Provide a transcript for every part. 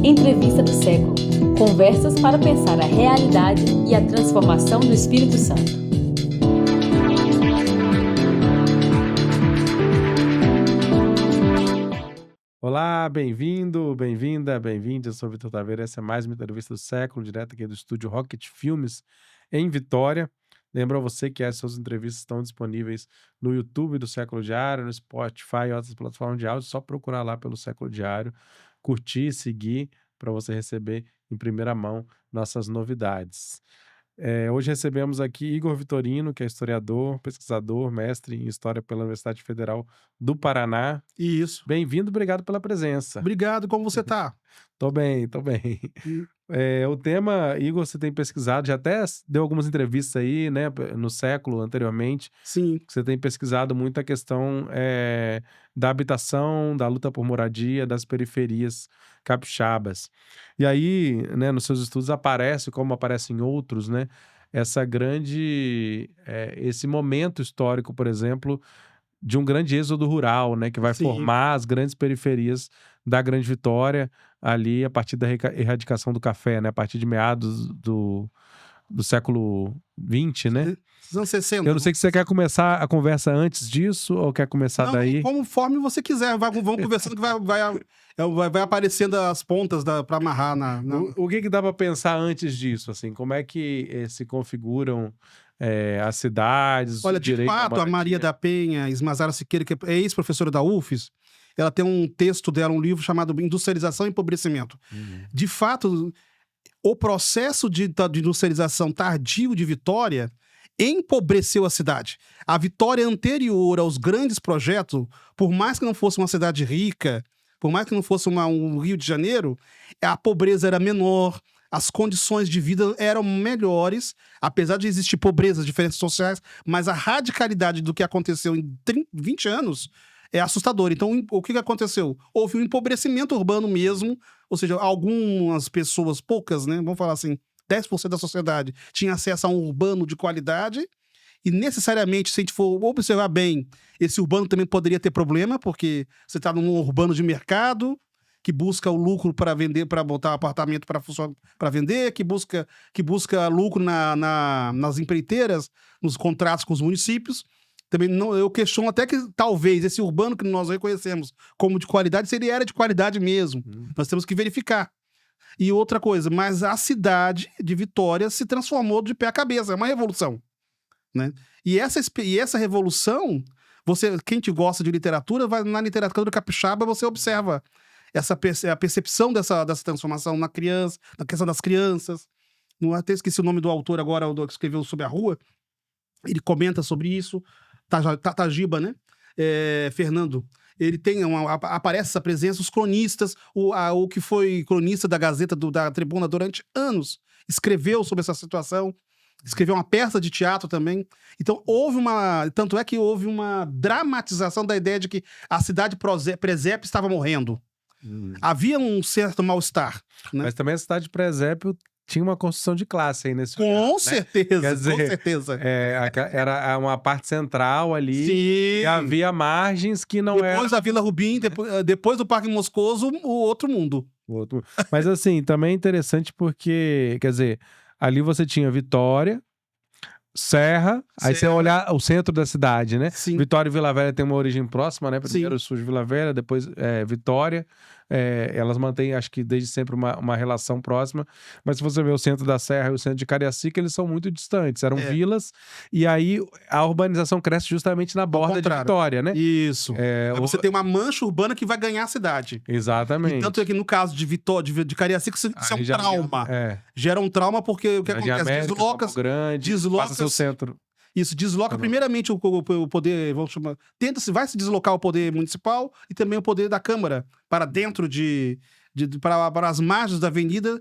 Entrevista do século. Conversas para pensar a realidade e a transformação do Espírito Santo. Olá, bem-vindo, bem-vinda, bem-vinde. Eu sou o Vitor Taveira. Essa é mais uma entrevista do século, direto aqui do estúdio Rocket Filmes, em Vitória. Lembro a você que as suas entrevistas estão disponíveis no YouTube do Século Diário, no Spotify e outras plataformas de áudio. É só procurar lá pelo Século Diário, curtir, seguir, para você receber em primeira mão nossas novidades. Hoje recebemos aqui Igor Vitorino, que é historiador, pesquisador, mestre em História pela Universidade Federal do Paraná. Isso. Bem-vindo, obrigado pela presença. Obrigado, como você tá? Tô bem. O tema, Igor, você tem pesquisado, já até deu algumas entrevistas aí, né, no século anteriormente. Sim. Que você tem pesquisado muito a questão da habitação, da luta por moradia, das periferias capixabas. E aí, né, nos seus estudos aparece, como aparece em outros, né, esse momento histórico, por exemplo, de um grande êxodo rural, né, que vai Sim. formar as grandes periferias da Grande Vitória, ali a partir da erradicação do café, né, a partir de meados do século XX, né? Dos anos 60. Eu não sei se você quer começar a conversa antes disso ou quer começar daí. Conforme você quiser, vamos conversando que vai aparecendo as pontas para amarrar na... O que dá para pensar antes disso, assim? Como é que se configuram as cidades? Olha, de fato, a Maria da Penha Esmazara Siqueira, que é ex-professora da UFES, ela tem um texto dela, um livro chamado Industrialização e Empobrecimento. De fato, o processo de industrialização tardio de Vitória empobreceu a cidade. A Vitória anterior aos grandes projetos, por mais que não fosse uma cidade rica, por mais que não fosse um Rio de Janeiro, a pobreza era menor, as condições de vida eram melhores, apesar de existir pobreza, diferenças sociais, mas a radicalidade do que aconteceu em 20 anos é assustadora. Então, o que aconteceu? Houve um empobrecimento urbano mesmo, ou seja, algumas pessoas, poucas, né, vamos falar assim, 10% da sociedade tinha acesso a um urbano de qualidade, e necessariamente, se a gente for observar bem, esse urbano também poderia ter problema, porque você está num urbano de mercado, que busca o lucro para vender, para botar apartamento para vender, que busca lucro nas empreiteiras, nos contratos com os municípios. Também não, eu questiono até que talvez esse urbano que nós reconhecemos como de qualidade, se ele era de qualidade mesmo. Nós temos que verificar. E outra coisa, mas a cidade de Vitória se transformou de pé a cabeça, é uma revolução, né? E essa revolução, quem te gosta de literatura, vai na literatura capixaba, você observa a percepção dessa transformação na criança, na questão das crianças. Não até esqueci o nome do autor agora, o que escreveu sobre a rua. Ele comenta sobre isso. Tajiba, né? Fernando. Ele tem aparece essa presença, os cronistas, o que foi cronista da Gazeta da Tribuna durante anos, escreveu sobre essa situação, escreveu uma peça de teatro também. Então tanto é que houve uma dramatização da ideia de que a cidade presépio estava morrendo. Havia um certo mal-estar, né? Mas também a cidade de Presépio tinha uma construção de classe aí nesse com lugar, certeza, né? Quer dizer, com certeza. Era uma parte central ali. Sim. E havia margens que não eram... Depois da Vila Rubim, depois do Parque Moscoso, o outro mundo. Mas assim, também é interessante porque, quer dizer, ali você tinha Vitória, Serra, aí você olhar o centro da cidade, né? Sim. Vitória e Vila Velha tem uma origem próxima, né? Primeiro surge Vila Velha, depois Vitória. Elas mantêm, acho que desde sempre, uma relação próxima. Mas se você vê o centro da Serra e o centro de Cariacica, eles são muito distantes. Eram vilas, e aí a urbanização cresce justamente na borda de Vitória, né? Isso. Você tem uma mancha urbana que vai ganhar a cidade. Exatamente. E tanto é que no caso de Vitória, de Cariacica, isso é um trauma. Gera um trauma porque o que acontece? Desloca seu centro. Isso, desloca primeiramente o poder, vai se deslocar o poder municipal e também o poder da Câmara para dentro para as margens da avenida,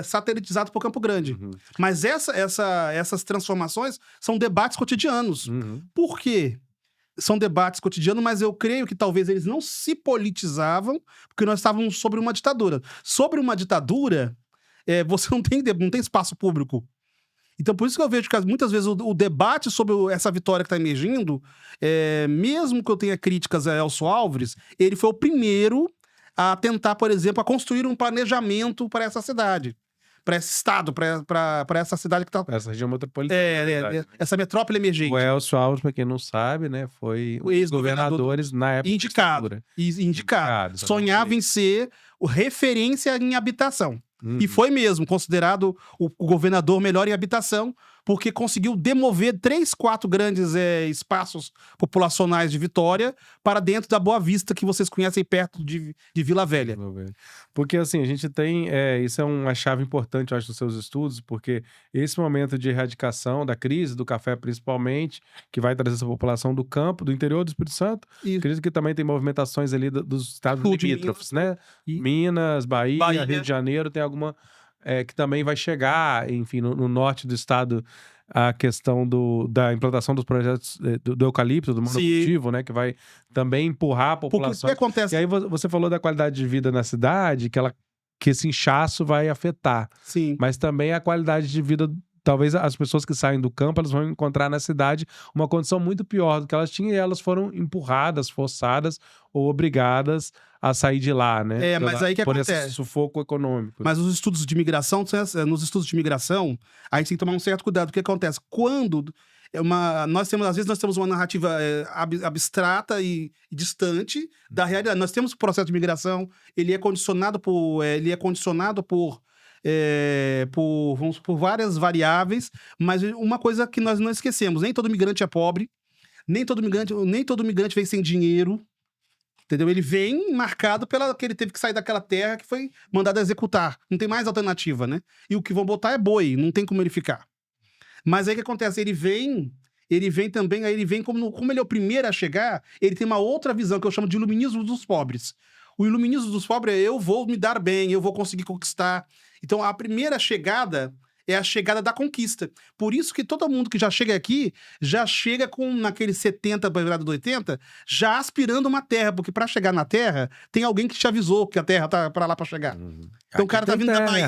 satelitizado por Campo Grande. Mas essas transformações são debates cotidianos. Por quê? São debates cotidianos, mas eu creio que talvez eles não se politizavam, porque nós estávamos sobre uma ditadura. Sobre uma ditadura, você não tem espaço público. Então, por isso que eu vejo que muitas vezes o debate sobre essa vitória que está emergindo, mesmo que eu tenha críticas a Elcio Álvares, ele foi o primeiro a tentar, por exemplo, a construir um planejamento para essa cidade, para esse estado, para essa cidade que está... Essa região metropolitana. essa metrópole emergente. O Elcio Alves, para quem não sabe, né, foi O um dos ex-governador governadores na época indicado. Indicado, Sonhava em ser referência em habitação. Uhum. E foi mesmo considerado o governador melhor em habitação, porque conseguiu demover 3, 4 grandes espaços populacionais de Vitória para dentro da Boa Vista, que vocês conhecem perto de Vila Velha. Porque assim, a gente tem, isso é uma chave importante, eu acho, dos seus estudos, porque esse momento de erradicação da crise do café, principalmente, que vai trazer essa população do campo, do interior do Espírito Santo, acredito que também tem movimentações ali dos estados limítrofes, né? Minas, Bahia, Rio de Janeiro, tem alguma que também vai chegar, enfim, no norte do estado, a questão da implantação dos projetos do eucalipto, do monocultivo, né? Que vai também empurrar a população. Porque o que acontece? E aí você falou da qualidade de vida na cidade, que esse inchaço vai afetar. Sim. Mas também a qualidade de vida, talvez as pessoas que saem do campo, elas vão encontrar na cidade uma condição muito pior do que elas tinham, e elas foram empurradas, forçadas ou obrigadas a sair de lá, né? Mas aí que por acontece? esse sufoco econômico. Mas nos estudos de migração, nos estudos de migração, a gente tem que tomar um certo cuidado. O que acontece? Quando às vezes nós temos uma narrativa abstrata e distante da realidade. Nós temos o processo de migração, ele é condicionado por várias variáveis, mas uma coisa que nós não esquecemos: nem todo migrante é pobre, nem todo migrante vem sem dinheiro. Entendeu? Ele vem marcado que ele teve que sair daquela terra que foi mandado a executar. Não tem mais alternativa, né? E o que vão botar é boi, não tem como ele ficar. Mas aí o que acontece? Ele vem também, aí ele vem como ele é o primeiro a chegar, ele tem uma outra visão que eu chamo de iluminismo dos pobres. O iluminismo dos pobres é: eu vou me dar bem, eu vou conseguir conquistar. Então a primeira chegada é a chegada da conquista. Por isso que todo mundo que já chega aqui, já chega com naquele 70 para virada do 80, já aspirando uma terra, porque para chegar na terra, tem alguém que te avisou que a terra tá para lá para chegar. Então o cara tá vindo da Bahia,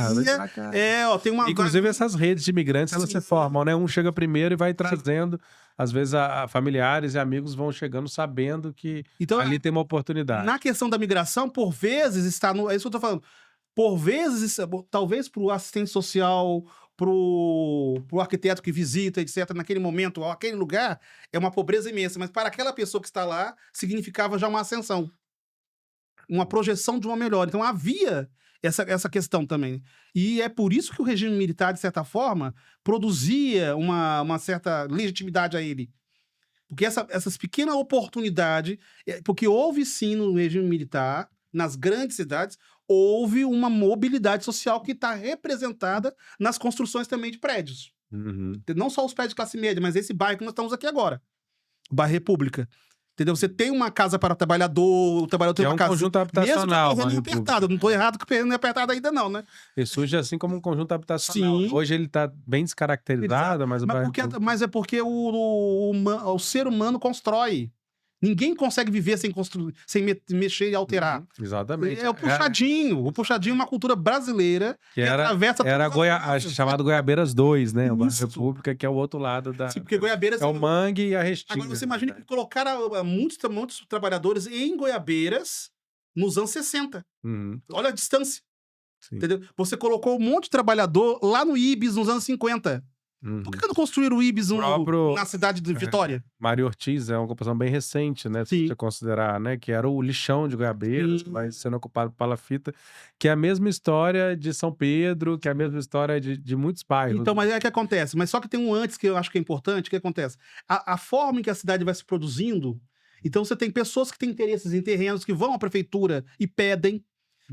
tem uma... Inclusive essas redes de imigrantes, elas se formam, né? Um chega primeiro e vai trazendo, às vezes familiares e amigos vão chegando sabendo que ali tem uma oportunidade. Na questão da migração, por vezes está no... É isso que eu tô falando. Por vezes, talvez pro assistente social, pro arquiteto que visita, etc., naquele momento, aquele lugar, é uma pobreza imensa. Mas para aquela pessoa que está lá, significava já uma ascensão. Uma projeção de uma melhora. Então havia essa questão também. E é por isso que o regime militar, de certa forma, produzia uma certa legitimidade a ele. Porque essas pequenas oportunidades... Porque houve sim no regime militar, nas grandes cidades, houve uma mobilidade social que está representada nas construções também de prédios. Não só os prédios de classe média, mas esse bairro que nós estamos aqui agora. O bairro República. Entendeu? Você tem uma casa para o trabalhador tem uma casa... conjunto habitacional. Mesmo que apertado. Não estou errado que o terreno é apertado ainda não, né? Ele surge assim como um conjunto habitacional. Sim. Hoje ele está bem descaracterizado, mas é porque o ser humano constrói. Ninguém consegue viver sem construir, sem mexer e alterar. Exatamente. É o puxadinho. O puxadinho é uma cultura brasileira que atravessa... Era chamado Goiabeiras 2, né? O bairro República, que é o outro lado da... Sim, porque Goiabeiras... É o mangue e a restinga. Agora você imagina que colocaram muitos trabalhadores em Goiabeiras nos anos 60. Olha a distância. Sim. Entendeu? Você colocou um monte de trabalhador lá no Ibis nos anos 50. Por que não construíram o Ibis na cidade de Vitória? Mário Ortiz é uma ocupação bem recente, né? Se você considerar, né? Que era o lixão de Goiabeiras, que vai sendo ocupado por palafita, que é a mesma história de São Pedro, que é a mesma história de muitos bairros. Então, mas é o que acontece. Mas só que tem um antes que eu acho que é importante. O que acontece? A forma em que a cidade vai se produzindo... Então, você tem pessoas que têm interesses em terrenos que vão à prefeitura e pedem,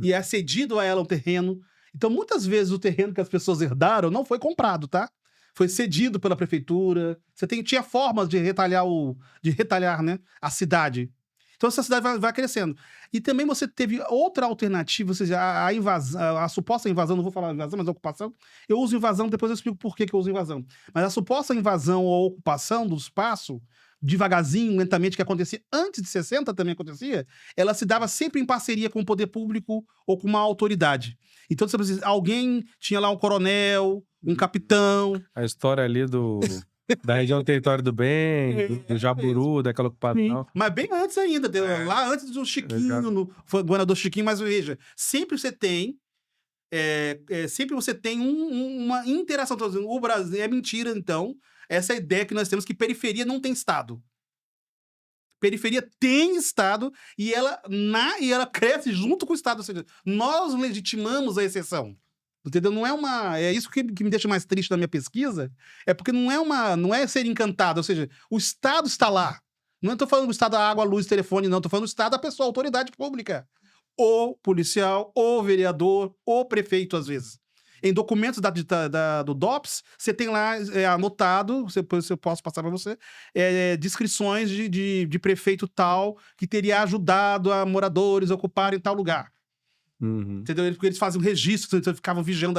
e é cedido a ela um terreno. Então, muitas vezes, o terreno que as pessoas herdaram não foi comprado, tá? Foi cedido pela prefeitura. Tinha formas de retalhar, né, a cidade. Então essa cidade vai crescendo. E também você teve outra alternativa, ou seja, a invasão, a suposta invasão, não vou falar invasão, mas a ocupação. Eu uso invasão, depois eu explico por que eu uso invasão. Mas a suposta invasão ou ocupação do espaço, devagarzinho, lentamente, que acontecia antes de 60 também acontecia, ela se dava sempre em parceria com o poder público ou com uma autoridade. Então, alguém tinha lá um coronel, um capitão. A história ali Da região Território do Bem, do Jaburu, daquela ocupação. Mas bem antes ainda, lá antes do Chiquinho, foi o governador Chiquinho, mas veja, sempre você tem uma interação. O Brasil é mentira, então, essa ideia que nós temos que periferia não tem Estado. Periferia tem Estado e ela cresce junto com o Estado. Ou seja, nós legitimamos a exceção. Entendeu? Não é uma. É isso que me deixa mais triste na minha pesquisa. É porque não é ser encantado. Ou seja, o Estado está lá. Não estou falando do Estado da água, luz, telefone, não. Estou falando do Estado da pessoa, autoridade pública. O policial, o vereador, o prefeito, às vezes. Em documentos do DOPS, você tem lá anotado, eu posso passar para você, descrições de prefeito tal que teria ajudado a moradores a ocuparem tal lugar. Entendeu? Porque eles faziam registro, então ficavam vigiando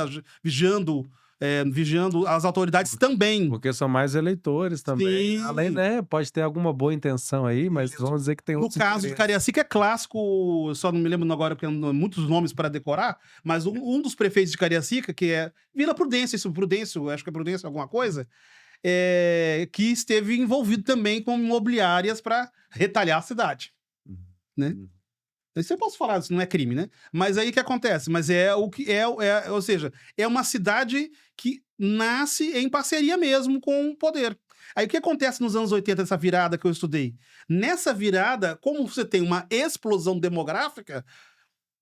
as autoridades também. Porque são mais eleitores também. Sim. Além, né? Pode ter alguma boa intenção aí, mas vamos dizer que tem outros. No caso de Cariacica é clássico, só não me lembro agora porque muitos nomes para decorar, mas um dos prefeitos de Cariacica, que é Vila Prudência, acho que é Prudência alguma coisa, que esteve envolvido também com imobiliárias para retalhar a cidade. Né? Isso eu posso falar, isso não é crime, né? Mas aí o que acontece? Mas ou seja, é uma cidade que nasce em parceria mesmo com o poder. Aí o que acontece nos anos 80, essa virada que eu estudei? Nessa virada, como você tem uma explosão demográfica,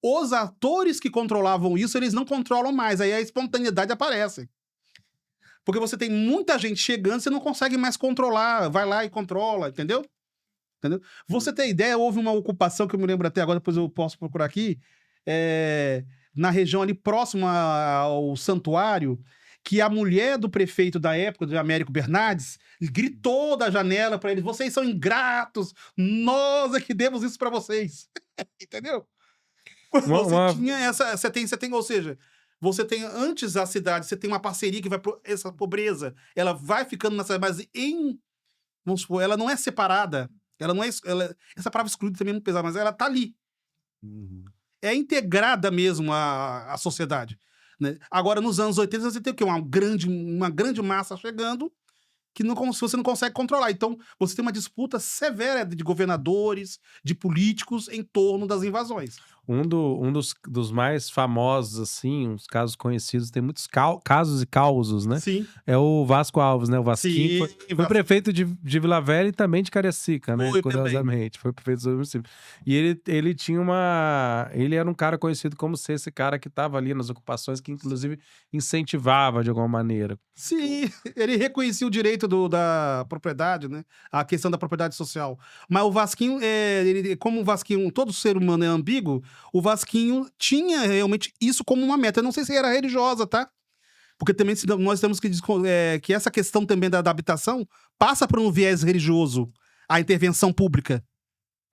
os atores que controlavam isso, eles não controlam mais. Aí a espontaneidade aparece. Porque você tem muita gente chegando, você não consegue mais controlar. Vai lá e controla, entendeu? Você tem ideia, houve uma ocupação que eu me lembro até agora, depois eu posso procurar aqui, na região ali próxima ao santuário, que a mulher do prefeito da época, de Américo Bernardes, gritou da janela para eles: vocês são ingratos, nós é que demos isso para vocês. Entendeu? Você tem, ou seja, você tem antes a cidade, você tem uma parceria que vai essa pobreza, ela vai ficando nessa, mas vamos supor, ela não é separada. Ela não é. Essa palavra excluída também é muito pesada, mas ela tá ali. É integrada mesmo à sociedade. Né? Agora, nos anos 80, você tem o quê? Uma grande massa chegando que você não consegue controlar. Então, você tem uma disputa severa de governadores, de políticos em torno das invasões. Um dos mais famosos, assim, uns casos conhecidos, tem muitos casos e causos, né? Sim. É o Vasco Alves, né? O Vasquinho foi prefeito de Vila Velha e também de Cariacica, né? Curiosamente. Foi prefeito do município. E ele tinha ele era um cara conhecido como ser esse cara que estava ali nas ocupações, que inclusive incentivava de alguma maneira. Sim, ele reconhecia o direito da propriedade, né? A questão da propriedade social. Mas o Vasquinho, como o Vasquinho, todo ser humano é ambíguo, o Vasquinho tinha realmente isso como uma meta. Eu não sei se era religiosa, tá? Porque também nós temos que essa questão também da habitação passa por um viés religioso, a intervenção pública.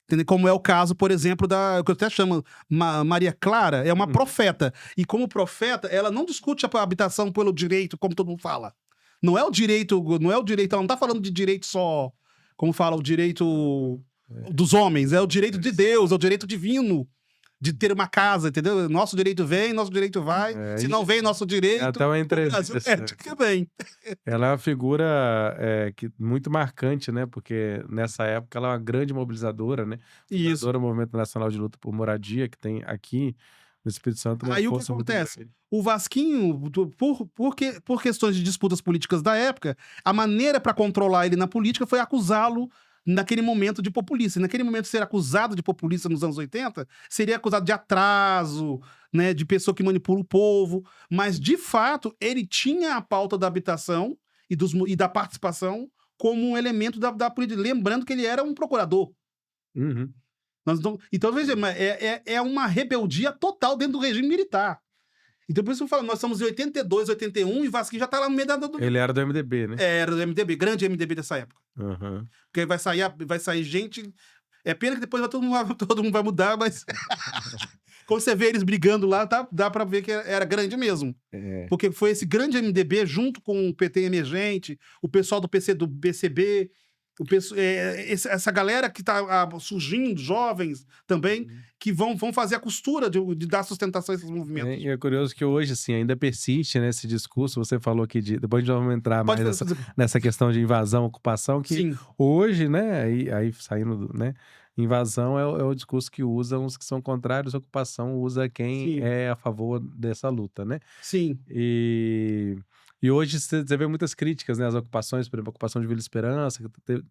Entendeu? Como é o caso, por exemplo, o que eu até chamo Maria Clara, é uma profeta. E como profeta, ela não discute a habitação pelo direito, como todo mundo fala. Não é o direito, ela não está falando de direito só, como fala, o direito dos homens, é o direito de Deus, é o direito divino de ter uma casa, entendeu? Nosso direito vem, nosso direito vai. Se não vem nosso direito... Até uma entrevista. Que vem. Ela é uma figura muito marcante, né? Porque nessa época ela é uma grande mobilizadora, né? Fundadora do Movimento Nacional de Luta por Moradia, que tem aqui no Espírito Santo. Aí o que acontece? O Vasquinho, por questões de disputas políticas da época, a maneira para controlar ele na política foi acusá-lo naquele momento de populista. Naquele momento, ser acusado de populista nos anos 80, seria acusado de atraso, né, de pessoa que manipula o povo. Mas, de fato, ele tinha a pauta da habitação e da participação como um elemento da política. Lembrando que ele era um procurador. Então, veja, é uma rebeldia total dentro do regime militar. Então, por isso que eu falo, nós estamos em 82, 81 e Vasquinho já tá lá no meio Ele era do MDB, né? Era do MDB, grande MDB dessa época. Porque vai sair gente... É pena que depois todo mundo vai mudar, mas... Quando você vê eles brigando lá, dá pra ver que era grande mesmo. Porque foi esse grande MDB junto com o PT emergente, o pessoal do PCB, Essa galera que está surgindo, jovens também, que vão fazer a costura de dar sustentação a esses movimentos. E é curioso que hoje, assim, ainda persiste nesse discurso. Você falou aqui depois já vamos entrar mais nessa questão de invasão, ocupação, que Sim. hoje, né, aí saindo, né, invasão é o discurso que usam os que são contrários à ocupação, usa quem Sim. é a favor dessa luta, né? Sim. E hoje você vê muitas críticas, né, às ocupações, por exemplo, a ocupação de Vila Esperança,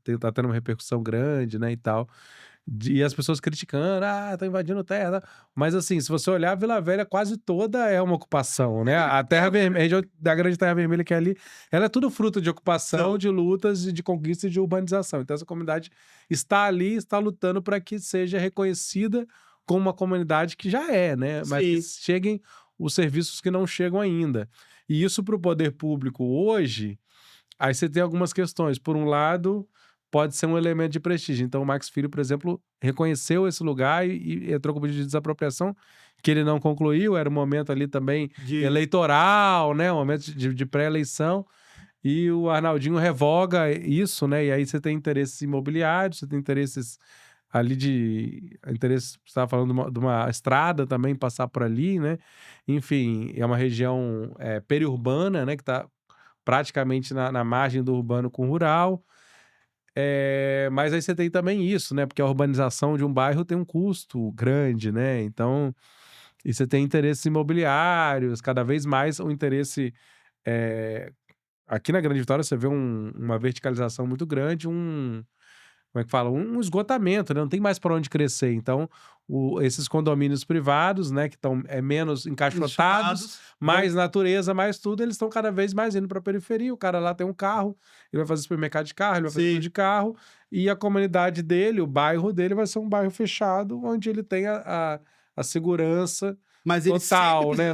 que tá tendo uma repercussão grande, né, e tal. E as pessoas criticando, tá invadindo terra. Mas assim, se você olhar, a Vila Velha quase toda é uma ocupação, né? A Terra Vermelha, a região da Grande Terra Vermelha que é ali, ela é tudo fruto de ocupação, de lutas, de conquista e de urbanização. Então essa comunidade está ali, está lutando para que seja reconhecida como uma comunidade que já é, né? Mas que cheguem os serviços que não chegam ainda. E isso para o poder público hoje, aí você tem algumas questões. Por um lado, pode ser um elemento de prestígio. Então, o Max Filho, por exemplo, reconheceu esse lugar e entrou com pedido de desapropriação, que ele não concluiu. Era um momento ali também eleitoral, né? Um momento de pré-eleição. E o Arnaldinho revoga isso, né? E aí você tem interesses imobiliários, você tem interesses ali você estava falando de uma estrada também passar por ali, né? Enfim, é uma região periurbana, né? Que está praticamente na margem do urbano com o rural. Mas aí você tem também isso, né? Porque a urbanização de um bairro tem um custo grande, né? Então, e você tem interesses imobiliários, cada vez mais o interesse. Aqui na Grande Vitória você vê uma verticalização muito grande, como é que fala? Um esgotamento, né? Não tem mais para onde crescer. Então, esses condomínios privados, né, que estão menos encaixotados, mais natureza, mais tudo, eles estão cada vez mais indo para a periferia. O cara lá tem um carro, ele vai fazer supermercado de carro, ele vai fazer tudo de carro, e a comunidade dele, o bairro dele, vai ser um bairro fechado, onde ele tem a segurança total, né?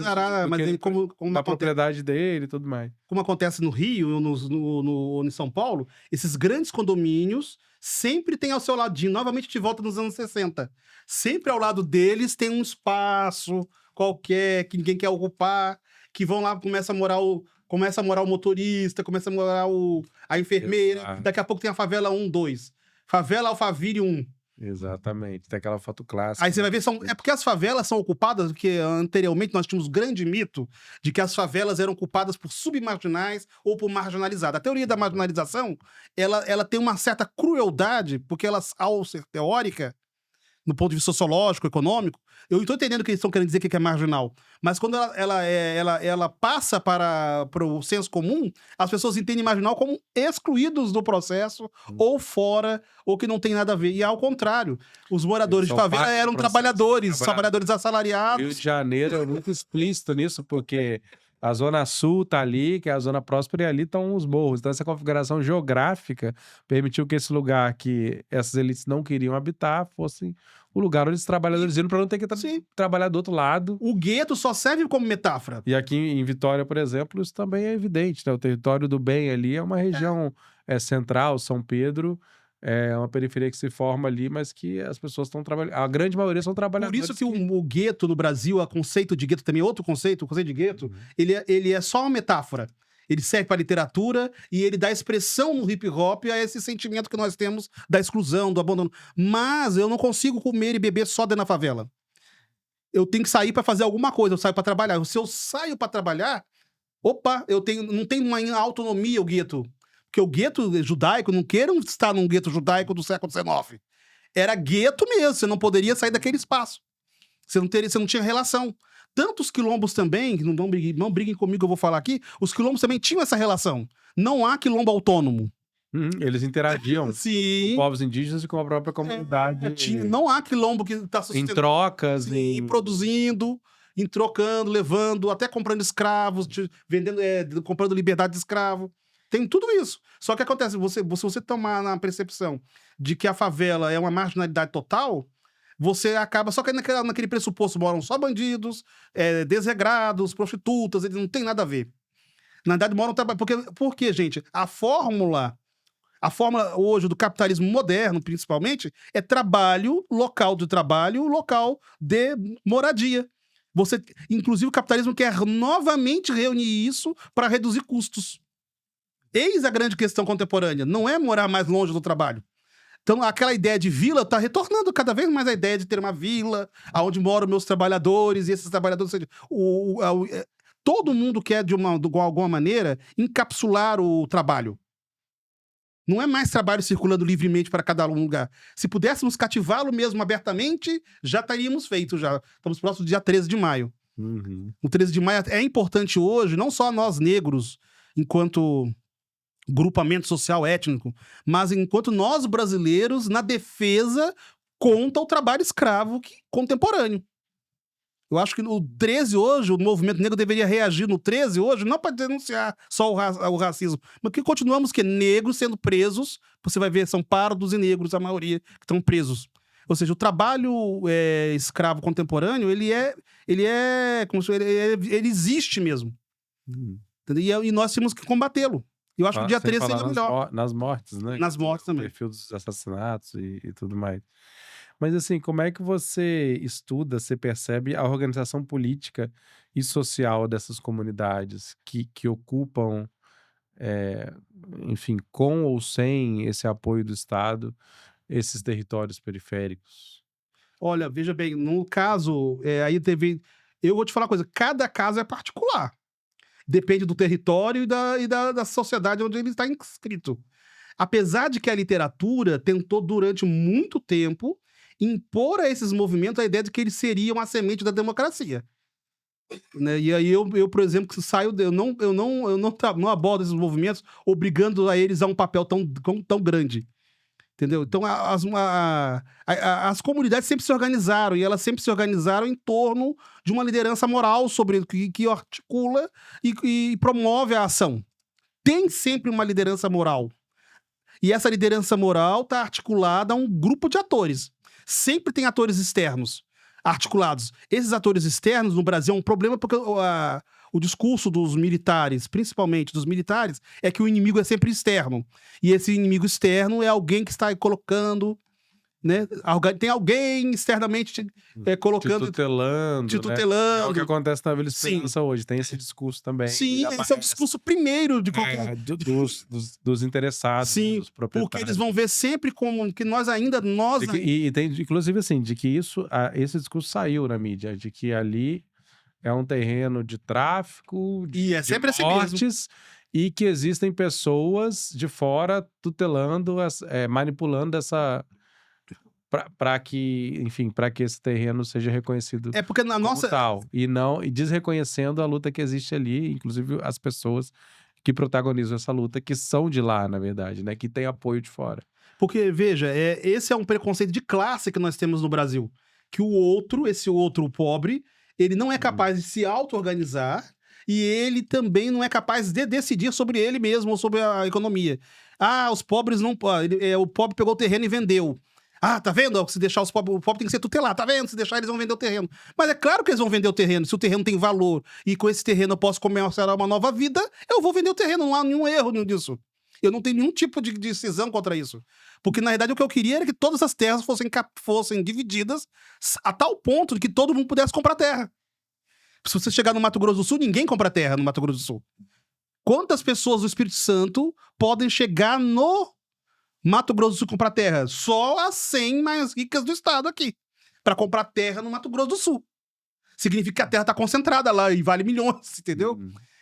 Mas ele, como a propriedade dele e tudo mais. Como acontece no Rio ou em São Paulo, esses grandes condomínios sempre tem ao seu ladinho, novamente de volta nos anos 60. Sempre ao lado deles tem um espaço qualquer que ninguém quer ocupar, que vão lá, começa a morar o motorista, começa a morar a enfermeira. Exato. Daqui a pouco tem a favela 1, 2. Favela Alphaville 1. Exatamente, tem aquela foto clássica. Aí você vai ver, é porque as favelas são ocupadas, porque anteriormente nós tínhamos um grande mito de que as favelas eram ocupadas por submarginais ou por marginalizados. A teoria da marginalização, ela tem uma certa crueldade, porque ela, ao ser teórica, no ponto de vista sociológico, econômico, eu estou entendendo o que eles estão querendo dizer que é marginal, mas quando ela passa para o senso comum, as pessoas entendem marginal como excluídos do processo, ou fora, ou que não tem nada a ver. E ao contrário, os moradores de favela eram trabalhadores assalariados. Rio de Janeiro é muito explícito nisso, porque a Zona Sul tá ali, que é a zona próspera, e ali estão os morros. Então, essa configuração geográfica permitiu que esse lugar que essas elites não queriam habitar fosse o lugar onde os trabalhadores iam para não ter que trabalhar do outro lado. O gueto só serve como metáfora. E aqui em Vitória, por exemplo, isso também é evidente, né? O território do bem ali é uma região central, São Pedro. É uma periferia que se forma ali, mas que as pessoas estão trabalhando. A grande maioria são trabalhadores. Por isso que o gueto no Brasil, o conceito de gueto também é outro conceito. O conceito de gueto, ele é só uma metáfora. Ele serve para literatura e ele dá expressão no hip hop a esse sentimento que nós temos da exclusão, do abandono. Mas eu não consigo comer e beber só dentro da favela. Eu tenho que sair para fazer alguma coisa, eu saio para trabalhar. Se eu saio para trabalhar, não tenho uma autonomia o gueto. Porque o gueto judaico, não queiram estar num gueto judaico do século XIX. Era gueto mesmo, você não poderia sair daquele espaço. Você não tinha relação. Tantos quilombos também, não briguem comigo, eu vou falar aqui, os quilombos também tinham essa relação. Não há quilombo autônomo. Eles interagiam com povos indígenas e com a própria comunidade. Não há quilombo que está em trocas. Produzindo, em trocando, levando, até comprando escravos, vendendo, comprando liberdade de escravo. Tem tudo isso. Só que acontece, se você tomar na percepção de que a favela é uma marginalidade total, você acaba só que naquele pressuposto moram só bandidos, desregrados, prostitutas, eles não tem nada a ver. Na verdade, moram... Porque, gente, a fórmula hoje do capitalismo moderno, principalmente, é trabalho, local de trabalho, local de moradia. Inclusive, o capitalismo quer novamente reunir isso para reduzir custos. Eis a grande questão contemporânea. Não é morar mais longe do trabalho. Então, aquela ideia de vila está retornando cada vez mais a ideia de ter uma vila onde moram meus trabalhadores, e esses trabalhadores... todo mundo quer, de alguma maneira, encapsular o trabalho. Não é mais trabalho circulando livremente para cada lugar. Se pudéssemos cativá-lo mesmo abertamente, já estaríamos feitos. Já. Estamos próximos do dia 13 de maio. O 13 de maio é importante hoje, não só nós negros, enquanto grupamento social étnico, mas enquanto nós brasileiros na defesa contra o trabalho escravo contemporâneo. Eu acho que no 13 hoje, o movimento negro deveria reagir no 13 hoje, não para denunciar só o racismo, mas que continuamos negros sendo presos, você vai ver, são pardos e negros, a maioria, que estão presos. Ou seja, o trabalho escravo contemporâneo, ele existe mesmo. E nós temos que combatê-lo. Eu acho que o dia 13 seria melhor. Nas mortes, né? Nas mortes também. O perfil dos assassinatos e tudo mais. Mas assim, como é que você estuda, você percebe a organização política e social dessas comunidades que ocupam, enfim, com ou sem esse apoio do Estado, esses territórios periféricos? Olha, veja bem, no caso, eu vou te falar uma coisa, cada caso é particular. Depende do território e da sociedade onde ele está inscrito. Apesar de que a literatura tentou, durante muito tempo, impor a esses movimentos a ideia de que eles seriam a semente da democracia. Né? E aí eu, por exemplo, eu não abordo esses movimentos obrigando a eles a um papel tão grande. Entendeu? Então, as comunidades sempre se organizaram, e elas sempre se organizaram em torno de uma liderança moral que articula e promove a ação. Tem sempre uma liderança moral. E essa liderança moral está articulada a um grupo de atores. Sempre tem atores externos articulados. Esses atores externos, no Brasil, é um problema porque o discurso dos militares, principalmente dos militares, é que o inimigo é sempre externo. E esse inimigo externo é alguém que está colocando, né? Tem alguém externamente colocando... Te tutelando. É o que acontece na Vila Esperança hoje. Tem esse discurso também. Sim, esse é o discurso primeiro de qualquer... Dos interessados, sim, dos proprietários. Porque eles vão ver sempre como que nós ainda... E tem, inclusive, assim, de que esse discurso saiu na mídia, de que ali é um terreno de tráfico, de sempre mortes, assim mesmo. E que existem pessoas de fora tutelando, manipulando essa... para que, enfim, para que esse terreno seja reconhecido porque como tal. E desreconhecendo a luta que existe ali, inclusive as pessoas que protagonizam essa luta, que são de lá, na verdade, né? Que tem apoio de fora. Porque, veja, esse é um preconceito de classe que nós temos no Brasil. Que esse outro pobre, ele não é capaz de se auto-organizar e ele também não é capaz de decidir sobre ele mesmo ou sobre a economia. Os pobres não... o pobre pegou o terreno e vendeu. Tá vendo? Se deixar o pobre tem que ser tutelado, tá vendo? Se deixar eles vão vender o terreno. Mas é claro que eles vão vender o terreno, se o terreno tem valor e com esse terreno eu posso começar uma nova vida, eu vou vender o terreno, não há nenhum erro nisso. Eu não tenho nenhum tipo de decisão contra isso. Porque, na verdade, o que eu queria era que todas as terras fossem divididas a tal ponto de que todo mundo pudesse comprar terra. Se você chegar no Mato Grosso do Sul, ninguém compra terra no Mato Grosso do Sul. Quantas pessoas do Espírito Santo podem chegar no Mato Grosso do Sul comprar terra? Só as 100 mais ricas do estado aqui. Para comprar terra no Mato Grosso do Sul. Significa que a terra está concentrada lá e vale milhões, entendeu?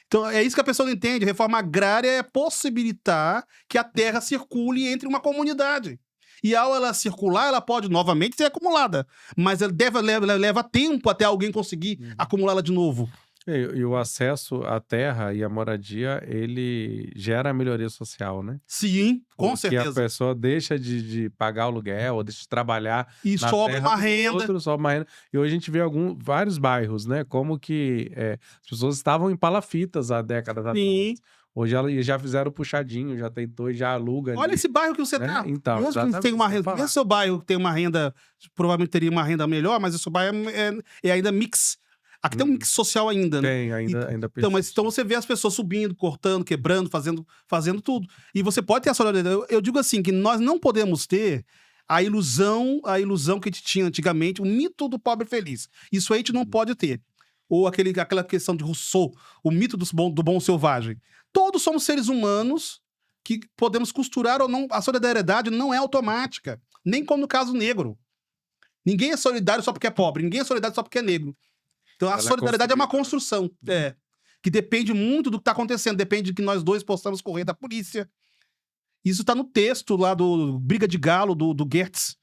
Então, é isso que a pessoa não entende. Reforma agrária é possibilitar que a terra circule entre uma comunidade. E ao ela circular, ela pode novamente ser acumulada. Mas ela leva tempo até alguém conseguir acumulá-la de novo. E o acesso à terra e à moradia, ele gera melhoria social, né? Sim, com certeza. Porque a pessoa deixa de pagar o aluguel, ou deixa de trabalhar e sobra uma renda. E hoje a gente vê vários bairros, né? Como que as pessoas estavam em palafitas há décadas atrás. Sim. Hoje elas já fizeram puxadinho, já tentou e já aluga. Olha esse bairro que você tá. Então, mesmo que tem uma renda. Mesmo seu bairro que tem uma renda, provavelmente teria uma renda melhor, mas esse bairro é ainda mix. Aqui tem um mix social ainda, né? Tem, ainda então você vê as pessoas subindo, cortando, quebrando, fazendo tudo. E você pode ter a solidariedade. Eu digo assim, que nós não podemos ter a ilusão que a gente tinha antigamente, o mito do pobre feliz. Isso aí a gente não pode ter. Ou aquela questão de Rousseau, o mito do bom selvagem. Todos somos seres humanos que podemos costurar ou não. A solidariedade não é automática, nem como no caso negro. Ninguém é solidário só porque é pobre, ninguém é solidário só porque é negro. Então a solidariedade é uma construção, que depende muito do que está acontecendo, depende de que nós dois possamos correr da polícia. Isso está no texto lá do Briga de Galo, do Goetz.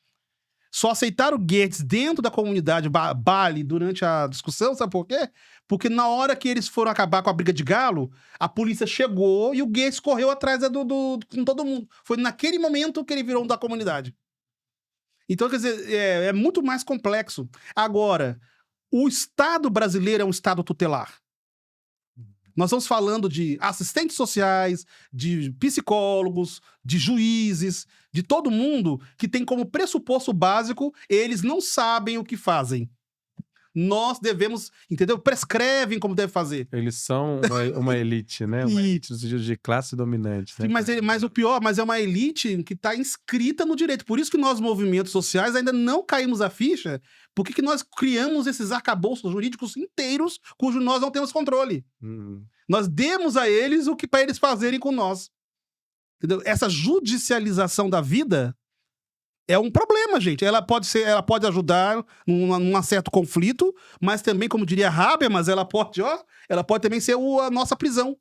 Só aceitaram o Goetz dentro da comunidade Bali durante a discussão, sabe por quê? Porque na hora que eles foram acabar com a Briga de Galo, a polícia chegou e o Goetz correu atrás com todo mundo. Foi naquele momento que ele virou um da comunidade. Então, quer dizer, é muito mais complexo. Agora, o Estado brasileiro é um Estado tutelar. Nós estamos falando de assistentes sociais, de psicólogos, de juízes, de todo mundo que tem como pressuposto básico, eles não sabem o que fazem. Nós devemos, entendeu? Prescrevem como deve fazer. Eles são uma elite, né? Uma elite no sentido de classe dominante. Né? Sim, mas o pior, é uma elite que está inscrita no direito. Por isso que nós, movimentos sociais, ainda não caímos a ficha. Por que nós criamos esses arcabouços jurídicos inteiros cujo nós não temos controle? Nós demos a eles o que para eles fazerem com nós. Entendeu? Essa judicialização da vida é um problema, gente. Ela pode ajudar num certo conflito, mas também, como diria Habermas, ela pode também ser a nossa prisão.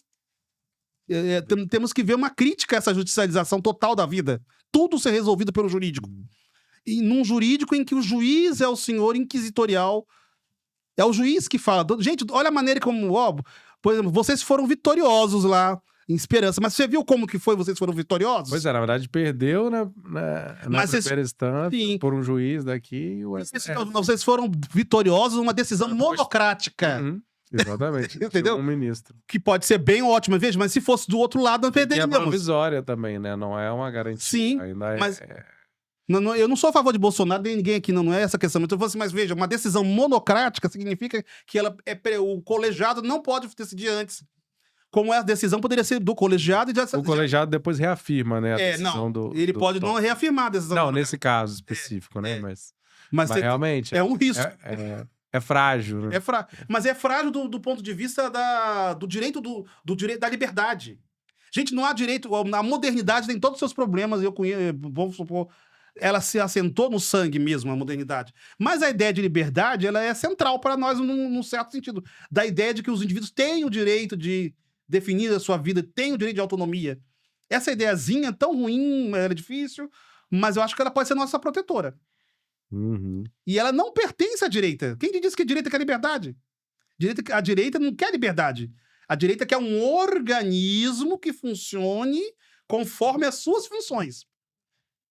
Temos que ver uma crítica a essa judicialização total da vida. Tudo ser resolvido pelo jurídico. E num jurídico em que o juiz é o senhor inquisitorial. É o juiz que fala. Gente, olha a maneira como... por exemplo, vocês foram vitoriosos lá em Esperança. Mas você viu como que foi? Vocês foram vitoriosos? Pois é, na verdade, perdeu na primeira instância por um juiz daqui. Vocês foram vitoriosos numa decisão monocrática. Exatamente. Entendeu? Um ministro. Que pode ser bem ótima, veja, mas se fosse do outro lado, nós perderíamos. É provisória também, né? Não é uma garantia. Sim, ainda mas... eu não sou a favor de Bolsonaro, nem ninguém aqui, não é essa questão. Mas veja, uma decisão monocrática significa que o colegiado não pode decidir antes. Como a decisão poderia ser do colegiado e o colegiado depois reafirma, né? A decisão ele pode não reafirmar a decisão. Não, nesse caso específico, né? Mas realmente é um risco. É frágil. Né? Mas é frágil do ponto de vista do direito direito da liberdade. Gente, não há direito. A modernidade tem todos os seus problemas. Eu conheço, vamos supor, ela se assentou no sangue mesmo, a modernidade. Mas a ideia de liberdade, ela é central para nós num certo sentido. Da ideia de que os indivíduos têm o direito de definir a sua vida, têm o direito de autonomia. Essa ideiazinha é tão ruim, ela é difícil, mas eu acho que ela pode ser nossa protetora. E ela não pertence à direita. Quem te disse que a direita quer liberdade? A direita não quer liberdade. A direita quer um organismo que funcione conforme as suas funções.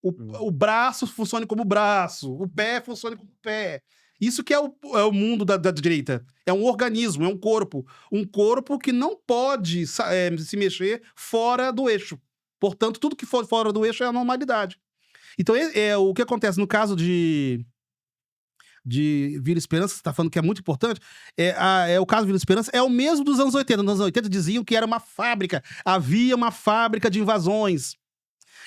O braço funcione como braço, o pé funcione como pé. Isso que é o mundo da direita. É um organismo, é um corpo. Um corpo que não pode se mexer fora do eixo. Portanto, tudo que for fora do eixo é anormalidade. Então, o que acontece no caso de Vila Esperança, que você está falando que é muito importante, o caso de Vila Esperança é o mesmo dos anos 80. Nos anos 80 diziam que era uma fábrica, havia uma fábrica de invasões.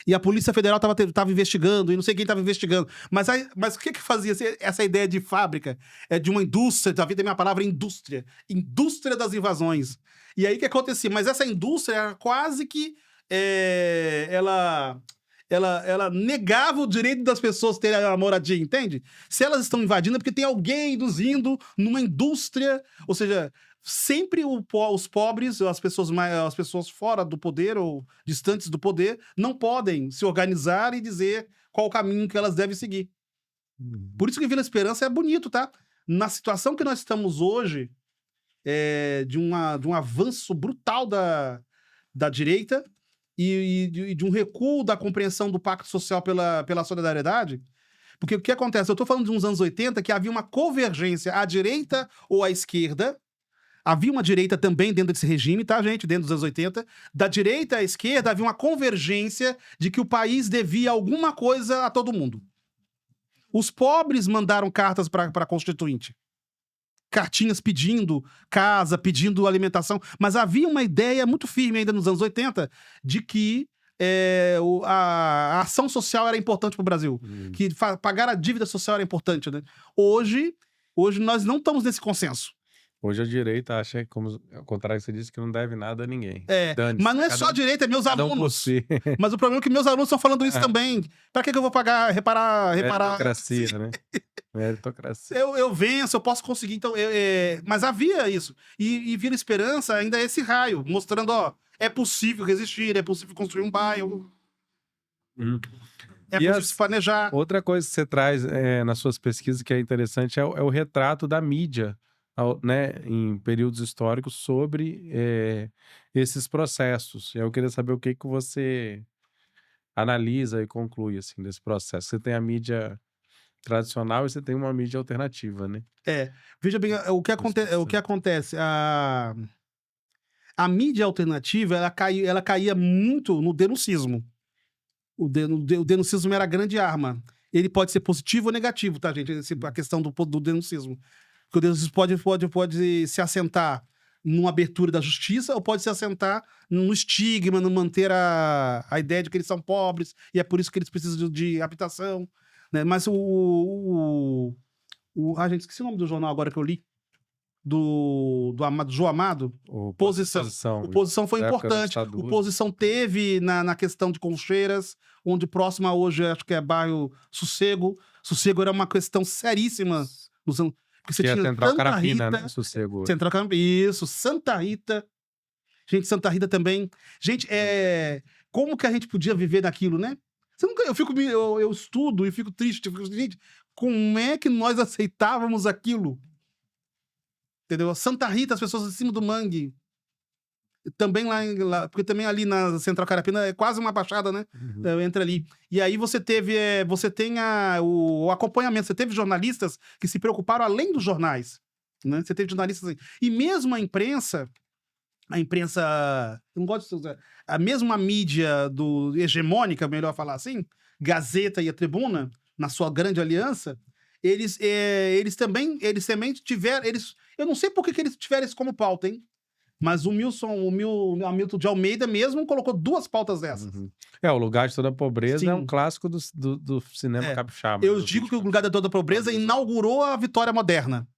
E a Polícia Federal estava investigando, e não sei quem estava investigando. Mas o que fazia essa ideia de fábrica? De uma indústria, já vi também a palavra indústria. Indústria das invasões. E aí o que acontecia? Mas essa indústria era quase que... ela negava o direito das pessoas terem a moradia, entende? Se elas estão invadindo é porque tem alguém induzindo numa indústria, ou seja, sempre os pobres, as pessoas fora do poder ou distantes do poder, não podem se organizar e dizer qual o caminho que elas devem seguir. Por isso que Vila Esperança é bonito, tá? Na situação que nós estamos hoje, de um avanço brutal da direita, e de um recuo da compreensão do pacto social pela solidariedade. Porque o que acontece? Eu estou falando de uns anos 80 que havia uma convergência à direita ou à esquerda. Havia uma direita também dentro desse regime, tá, gente? Dentro dos anos 80. Da direita à esquerda havia uma convergência de que o país devia alguma coisa a todo mundo. Os pobres mandaram cartas para a Constituinte. Cartinhas pedindo casa, pedindo alimentação, mas havia uma ideia muito firme ainda nos anos 80 de que a ação social era importante para o Brasil, que pagar a dívida social era importante, né? Hoje nós não estamos nesse consenso. Hoje a direita acha, como ao contrário que você disse, que não deve nada a ninguém. Dane-se, Mas não é só a direita, é meus cada um por alunos. si. Mas o problema é que meus alunos estão falando isso também. Pra que eu vou pagar, reparar? Meritocracia, né? Meritocracia. Eu venço, eu posso conseguir. Então, mas havia isso. E Vila Esperança ainda é esse raio, mostrando, ó, é possível resistir, é possível construir um bairro, é E possível se planejar. Outra coisa que você traz nas suas pesquisas que é interessante é o retrato da mídia, né, em períodos históricos sobre esses processos. Eu queria saber o que você analisa e conclui assim, desse processo. Você tem a mídia tradicional e você tem uma mídia alternativa, né? Veja bem, o que acontece? A mídia alternativa, ela caía muito no denuncismo. O denuncismo era a grande arma. Ele pode ser positivo ou negativo, tá, gente? A questão do denuncismo. Porque o denuncismo pode se assentar numa abertura da justiça ou pode se assentar no estigma, no manter a ideia de que eles são pobres e é por isso que eles precisam de habitação, né? Mas gente, esqueci o nome do jornal agora que eu li. Do João Amado, Posição. O Posição foi importante. O Posição teve na questão de Concheiras, onde próxima hoje, acho que é bairro Sossego. Sossego era uma questão seríssima. Porque você tinha Central Carapina, Rita, né? Sossego. Central Carapina, isso, Santa Rita. Gente, Santa Rita também. Gente, como que a gente podia viver naquilo, né? Eu estudo e fico triste. Gente, como é que nós aceitávamos aquilo? Entendeu? Santa Rita, as pessoas em cima do mangue. Também porque também ali na Central Carapina é quase uma baixada, né? Entra ali. E aí você tem o acompanhamento. Você teve jornalistas que se preocuparam além dos jornais. Né? Você teve jornalistas assim. E mesmo a imprensa, eu não gosto de usar, a mesma mídia hegemônica, melhor falar assim, Gazeta e a Tribuna, na sua grande aliança, eles também tiveram... eu não sei por que eles tiveram isso como pauta, hein? Mas o Hamilton de Almeida mesmo colocou 2 pautas dessas. O Lugar de Toda a Pobreza. Sim. É um clássico do cinema capixaba. Eu digo que o Lugar de Toda a Pobreza inaugurou a Vitória moderna.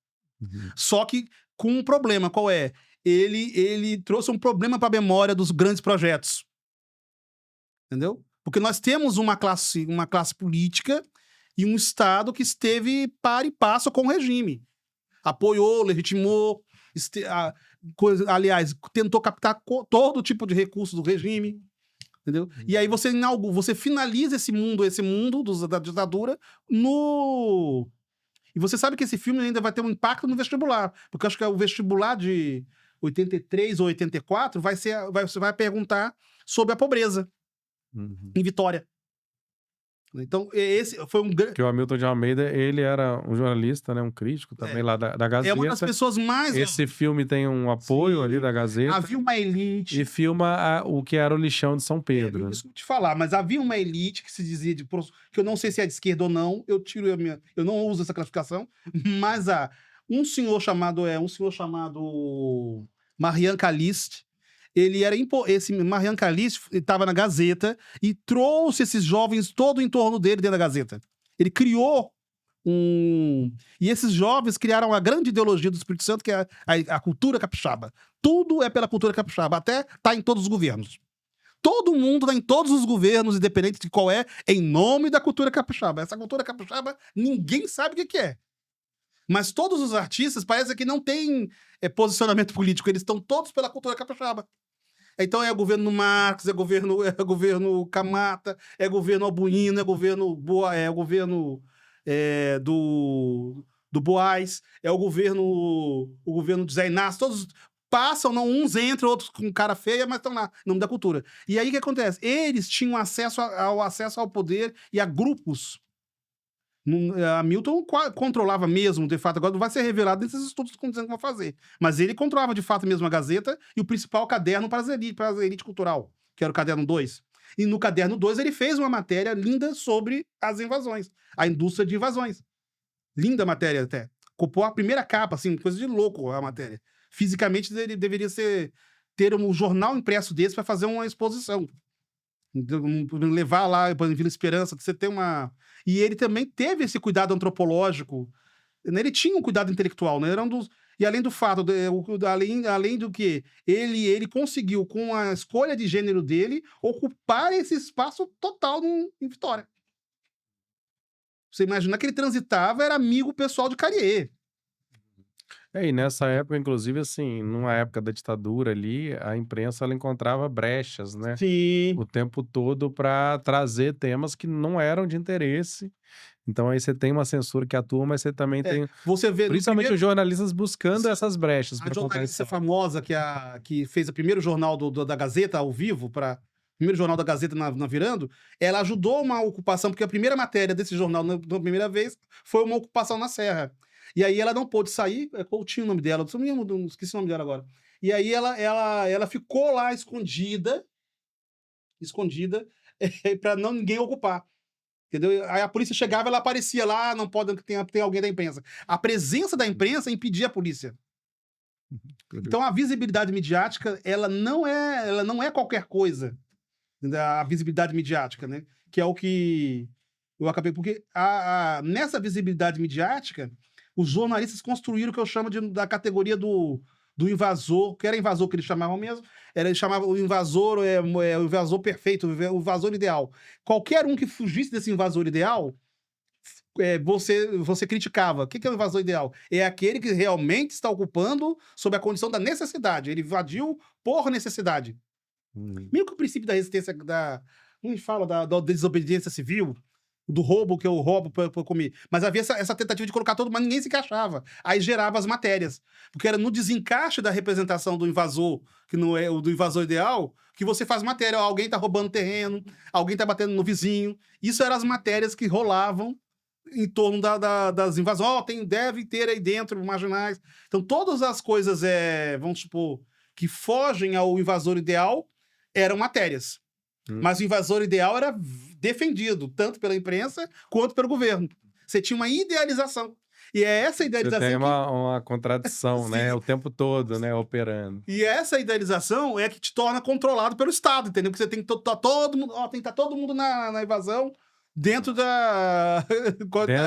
Só que com um problema, qual é? Ele trouxe um problema para a memória dos grandes projetos. Entendeu? Porque nós temos uma classe política e um Estado que esteve par e passo com o regime. Apoiou, legitimou, aliás, tentou captar todo tipo de recurso do regime. Entendeu? E aí você finaliza esse mundo da ditadura E você sabe que esse filme ainda vai ter um impacto no vestibular. Porque eu acho que o vestibular de 83 ou 84 você vai perguntar sobre a pobreza em Vitória. Então, esse foi um grande... Que o Hamilton de Almeida, ele era um jornalista, né? Um crítico também lá da Gazeta. É uma das pessoas mais... Esse filme tem um apoio ali da Gazeta. Havia uma elite... E filma o que era o lixão de São Pedro. Isso que eu te falar, mas havia uma elite que se dizia que eu não sei se é de esquerda ou não, eu não uso essa classificação, mas um senhor chamado Marian Caliste. Esse Marian Caliste estava na Gazeta e trouxe esses jovens todo em torno dele dentro da Gazeta. Ele criou E esses jovens criaram a grande ideologia do Espírito Santo, que é a cultura capixaba. Tudo é pela cultura capixaba, até tá em todos os governos. Todo mundo tá em todos os governos, independente de qual é, em nome da cultura capixaba. Essa cultura capixaba, ninguém sabe o que é. Mas todos os artistas parece que não têm posicionamento político, eles estão todos pela cultura capixaba. Então é governo Marques, é governo Camata, é governo Albuíno, é governo do Boaz, é o governo de Zé Inácio, todos passam, não, uns entram, outros com cara feia, mas estão lá, em nome da cultura. E aí o que acontece? Eles tinham acesso ao poder e a grupos. Hamilton controlava mesmo, de fato, agora não vai ser revelado nesses estudos que vão fazer, mas ele controlava de fato mesmo a Gazeta e o principal caderno para a elite cultural, que era o caderno 2. E no caderno 2 ele fez uma matéria linda sobre as invasões, a indústria de invasões. Linda matéria até. Ocupou a primeira capa, assim, coisa de louco a matéria. Fisicamente ele deveria ter um jornal impresso desse para fazer uma exposição. Levar lá para Vila Esperança, você ter uma... E ele também teve esse cuidado antropológico, ele tinha um cuidado intelectual, né? E além do fato, além do que ele conseguiu, com a escolha de gênero dele, ocupar esse espaço total em Vitória. Você imagina que ele transitava, era amigo pessoal de Carrier. E nessa época, inclusive, assim, numa época da ditadura ali, a imprensa ela encontrava brechas, né? Sim. O tempo todo para trazer temas que não eram de interesse. Então aí você tem uma censura que atua, mas você também tem, Você vê no principalmente primeiro, os jornalistas buscando essas brechas a para contar jornalista isso. famosa que fez o primeiro jornal da Gazeta ao vivo, primeiro jornal da Gazeta na Virando, ela ajudou uma ocupação, porque a primeira matéria desse jornal, na primeira vez, foi uma ocupação na Serra. E aí ela não pôde sair, qual tinha o nome dela? Esqueci o nome dela agora. E aí ela ficou lá escondida, para não ninguém ocupar. Entendeu? Aí a polícia chegava, ela aparecia lá, não pode, tem alguém da imprensa. A presença da imprensa impedia a polícia. Então a visibilidade midiática, ela não é qualquer coisa. A visibilidade midiática, né? Que é o que eu acabei, porque nessa visibilidade midiática, os jornalistas construíram o que eu chamo da categoria do invasor, que era invasor que eles chamavam mesmo, eles chamavam o invasor, o invasor perfeito, o invasor ideal. Qualquer um que fugisse desse invasor ideal, você criticava. O que é o invasor ideal? É aquele que realmente está ocupando sob a condição da necessidade. Ele invadiu por necessidade. Meio que o princípio da resistência, como a gente fala, da desobediência civil, do roubo, que eu roubo para comer. Mas havia essa tentativa de colocar todo mundo, mas ninguém se encaixava. Aí gerava as matérias. Porque era no desencaixe da representação do invasor, que não é o do invasor ideal, que você faz matéria. Ó, alguém tá roubando terreno, alguém tá batendo no vizinho. Isso eram as matérias que rolavam em torno das invasões. Ó, deve ter aí dentro marginais. Então, todas as coisas, vamos supor, que fogem ao invasor ideal, eram matérias. Mas o invasor ideal era defendido, tanto pela imprensa quanto pelo governo. Você tinha uma idealização. E é essa idealização. Você tem uma contradição, né? O tempo todo, né? Operando. E essa idealização é que te torna controlado pelo Estado, entendeu? Porque você tem que estar todo mundo. Tem que estar todo mundo na invasão. Dentro da.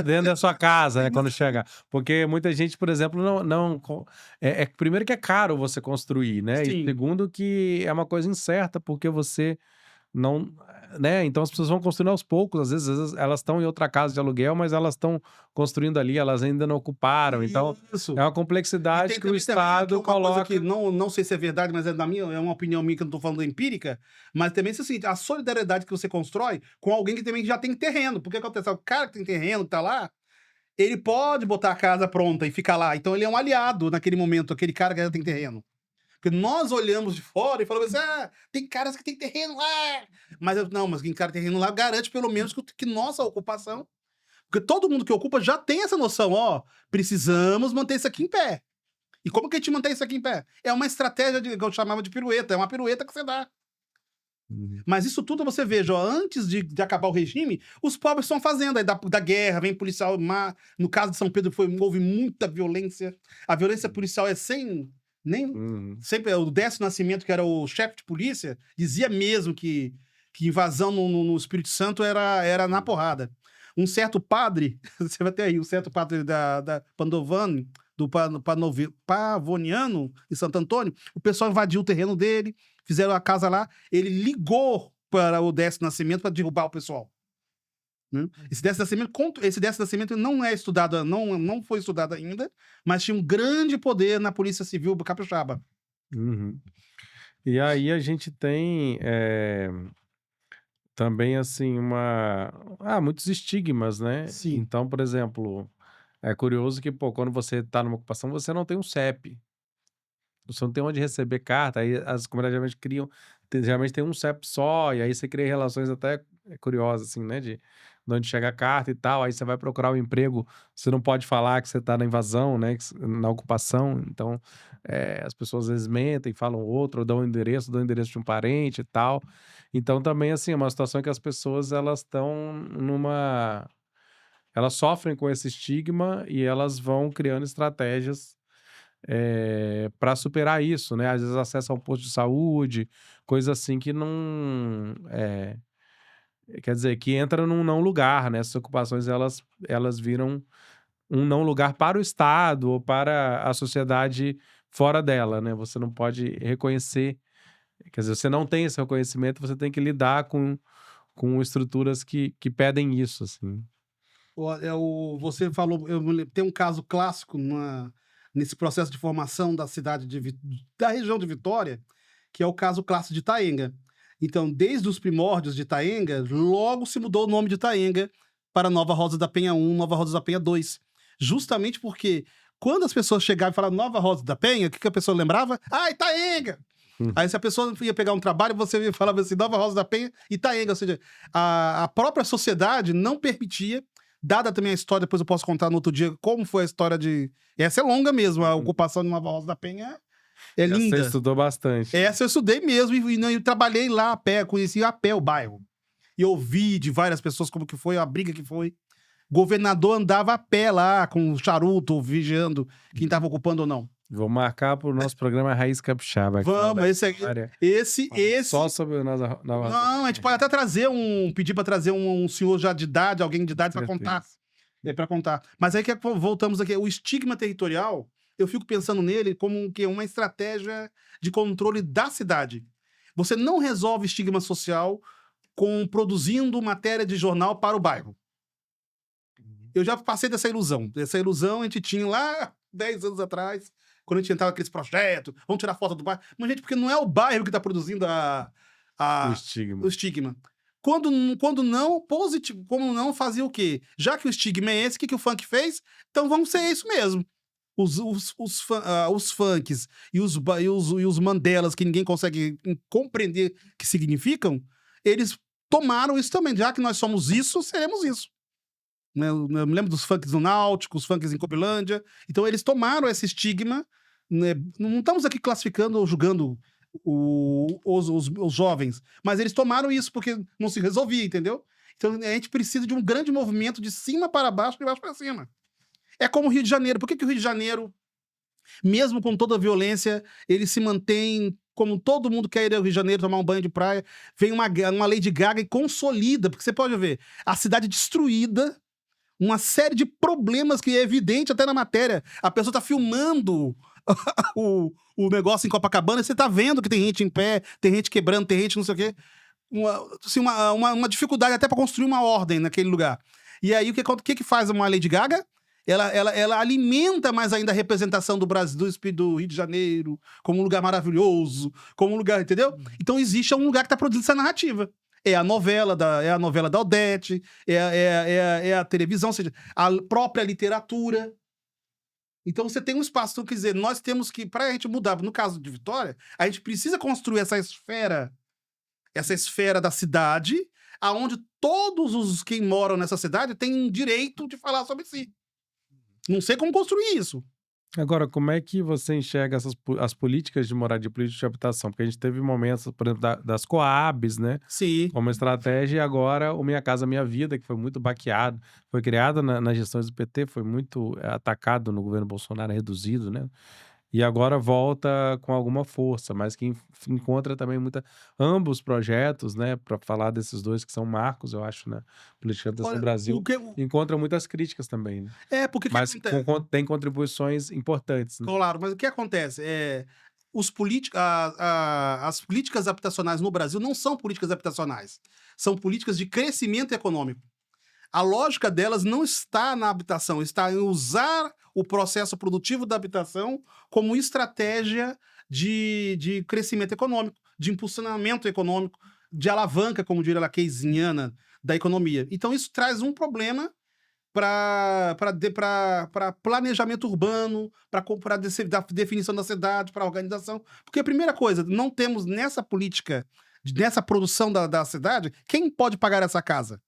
Dentro da sua casa, né? Quando chegar. Porque muita gente, por exemplo, primeiro que é caro você construir, né? Sim. E segundo que é uma coisa incerta, porque você não, né? Então as pessoas vão construindo aos poucos. Às vezes elas estão em outra casa de aluguel, mas elas estão construindo ali, elas ainda não ocuparam. Então Isso. é uma complexidade que o Estado uma coisa coloca. que não sei se é verdade, mas é uma opinião minha que eu não estou falando empírica, mas também é assim, a solidariedade que você constrói com alguém que também já tem terreno. Porque acontece? O cara que tem terreno, que tá lá, ele pode botar a casa pronta e ficar lá. Então ele é um aliado naquele momento, aquele cara que já tem terreno. Porque nós olhamos de fora e falamos assim, tem caras que tem terreno lá. Mas quem cara tem terreno lá garante pelo menos que nossa ocupação. Porque todo mundo que ocupa já tem essa noção, precisamos manter isso aqui em pé. E como que a gente mantém isso aqui em pé? É uma estratégia que eu chamava de pirueta, é uma pirueta que você dá. Mas isso tudo você veja, antes de acabar o regime, os pobres estão fazendo. Aí da guerra, vem policial. No caso de São Pedro, houve muita violência. A violência policial é sem. Sempre o Décio Nascimento, que era o chefe de polícia, dizia mesmo que invasão no Espírito Santo era na porrada. Um certo padre, você vai ter aí, um certo padre da Padovani, do Pavoniano, em Santo Antônio, o pessoal invadiu o terreno dele, fizeram a casa lá, ele ligou para o Décio Nascimento para derrubar o pessoal. Esse Décio Nascimento não é estudado, não foi estudado ainda, mas tinha um grande poder na Polícia Civil capixaba. E aí a gente tem também, assim, muitos estigmas, né? Sim. Então, por exemplo, é curioso que, quando você está numa ocupação, você não tem um CEP. Você não tem onde receber carta, aí as comunidades geralmente tem um CEP só, e aí você cria relações até curiosas, assim, né? De onde chega a carta e tal, aí você vai procurar um emprego, você não pode falar que você está na invasão, né? Na ocupação, então as pessoas às vezes mentem, falam outro, ou dão o endereço de um parente e tal. Então também, assim, é uma situação que as pessoas, elas estão elas sofrem com esse estigma e elas vão criando estratégias para superar isso, né? Às vezes acesso a um posto de saúde, coisa assim que não quer dizer, que entra num não lugar, né? Essas ocupações elas viram um não lugar para o Estado ou para a sociedade fora dela, né? Você não pode reconhecer, quer dizer, você não tem esse reconhecimento, você tem que lidar com estruturas que pedem isso, assim. Você falou, tem um caso clássico nesse processo de formação da cidade da região de Vitória, que é o caso clássico de Itaenga. Então, desde os primórdios de Itaenga, logo se mudou o nome de Itaenga para Nova Rosa da Penha 1, Nova Rosa da Penha 2. Justamente porque quando as pessoas chegavam e falavam Nova Rosa da Penha, o que a pessoa lembrava? Ah, Itaenga! Aí se a pessoa ia pegar um trabalho, você falava assim, Nova Rosa da Penha, Itaenga. Ou seja, a própria sociedade não permitia, dada também a história, depois eu posso contar no outro dia como foi a história de... Essa é longa mesmo, a ocupação de Nova Rosa da Penha é linda. Você estudou bastante. Essa eu estudei mesmo e trabalhei lá a pé, conheci a pé o bairro. E ouvi de várias pessoas como que foi, a briga que foi. Governador andava a pé lá, com o charuto, vigiando quem estava ocupando ou não. Vou marcar pro nosso programa Raiz Capixaba. Vamos, esse... Só sobre Nova Não, a gente pode até pedir para trazer um senhor já de idade, alguém de idade para contar. Para contar. Mas aí que voltamos aqui, o estigma territorial, eu fico pensando nele como uma estratégia de controle da cidade. Você não resolve estigma social produzindo matéria de jornal para o bairro. Eu já passei dessa ilusão. Essa ilusão a gente tinha lá 10 anos atrás, quando a gente entrava naqueles projetos, vamos tirar foto do bairro. Mas, gente, porque não é o bairro que está produzindo o estigma. Quando não, positivo, como não, fazia o quê? Já que o estigma é esse, o que o funk fez? Então vamos ser isso mesmo. Os funks e os Mandelas, que ninguém consegue compreender o que significam, eles tomaram isso também. Já que nós somos isso, seremos isso. Eu me lembro dos funks do Náutico, os funks em Copilândia. Então eles tomaram esse estigma, né? Não estamos aqui classificando ou julgando os jovens, mas eles tomaram isso porque não se resolvia, entendeu? Então a gente precisa de um grande movimento de cima para baixo, de baixo para cima. É como o Rio de Janeiro. Por que o Rio de Janeiro, mesmo com toda a violência, ele se mantém, como todo mundo quer ir ao Rio de Janeiro tomar um banho de praia, vem uma Lady Gaga e consolida, porque você pode ver, a cidade destruída, uma série de problemas que é evidente até na matéria. A pessoa tá filmando o negócio em Copacabana e você tá vendo que tem gente em pé, tem gente quebrando, tem gente não sei o quê. Uma dificuldade até para construir uma ordem naquele lugar. E aí, o que faz uma Lady Gaga? Ela alimenta mais ainda a representação do Brasil, do Rio de Janeiro, como um lugar maravilhoso, como um lugar, entendeu? Então existe um lugar que tá produzindo essa narrativa. É a novela da Odete, é a televisão, ou seja, a própria literatura. Então você tem um espaço. Então, quer dizer, nós temos que, para a gente mudar, no caso de Vitória, a gente precisa construir essa esfera da cidade, aonde todos quem moram nessa cidade têm direito de falar sobre si. Não sei como construir isso. Agora, como é que você enxerga as políticas de moradia, políticas de habitação? Porque a gente teve momentos, por exemplo, das Coabs, né? Sim. Como estratégia, e agora o Minha Casa Minha Vida, que foi muito baqueado, foi criado nas gestões do PT, foi muito atacado no governo Bolsonaro, reduzido, né? E agora volta com alguma força, mas que encontra também ambos projetos, né? Para falar desses dois que são marcos, eu acho, né? Política de habitação do Brasil encontra muitas críticas também, né? Porque mas tem contribuições importantes, né? Claro, mas o que acontece? As políticas habitacionais no Brasil não são políticas habitacionais, são políticas de crescimento econômico. A lógica delas não está na habitação, está em usar o processo produtivo da habitação como estratégia de crescimento econômico, de impulsionamento econômico, de alavanca, como diria a keynesiana, da economia. Então isso traz um problema para planejamento urbano, para definição da cidade, para organização. Porque a primeira coisa, não temos nessa política, nessa produção da cidade, quem pode pagar essa casa?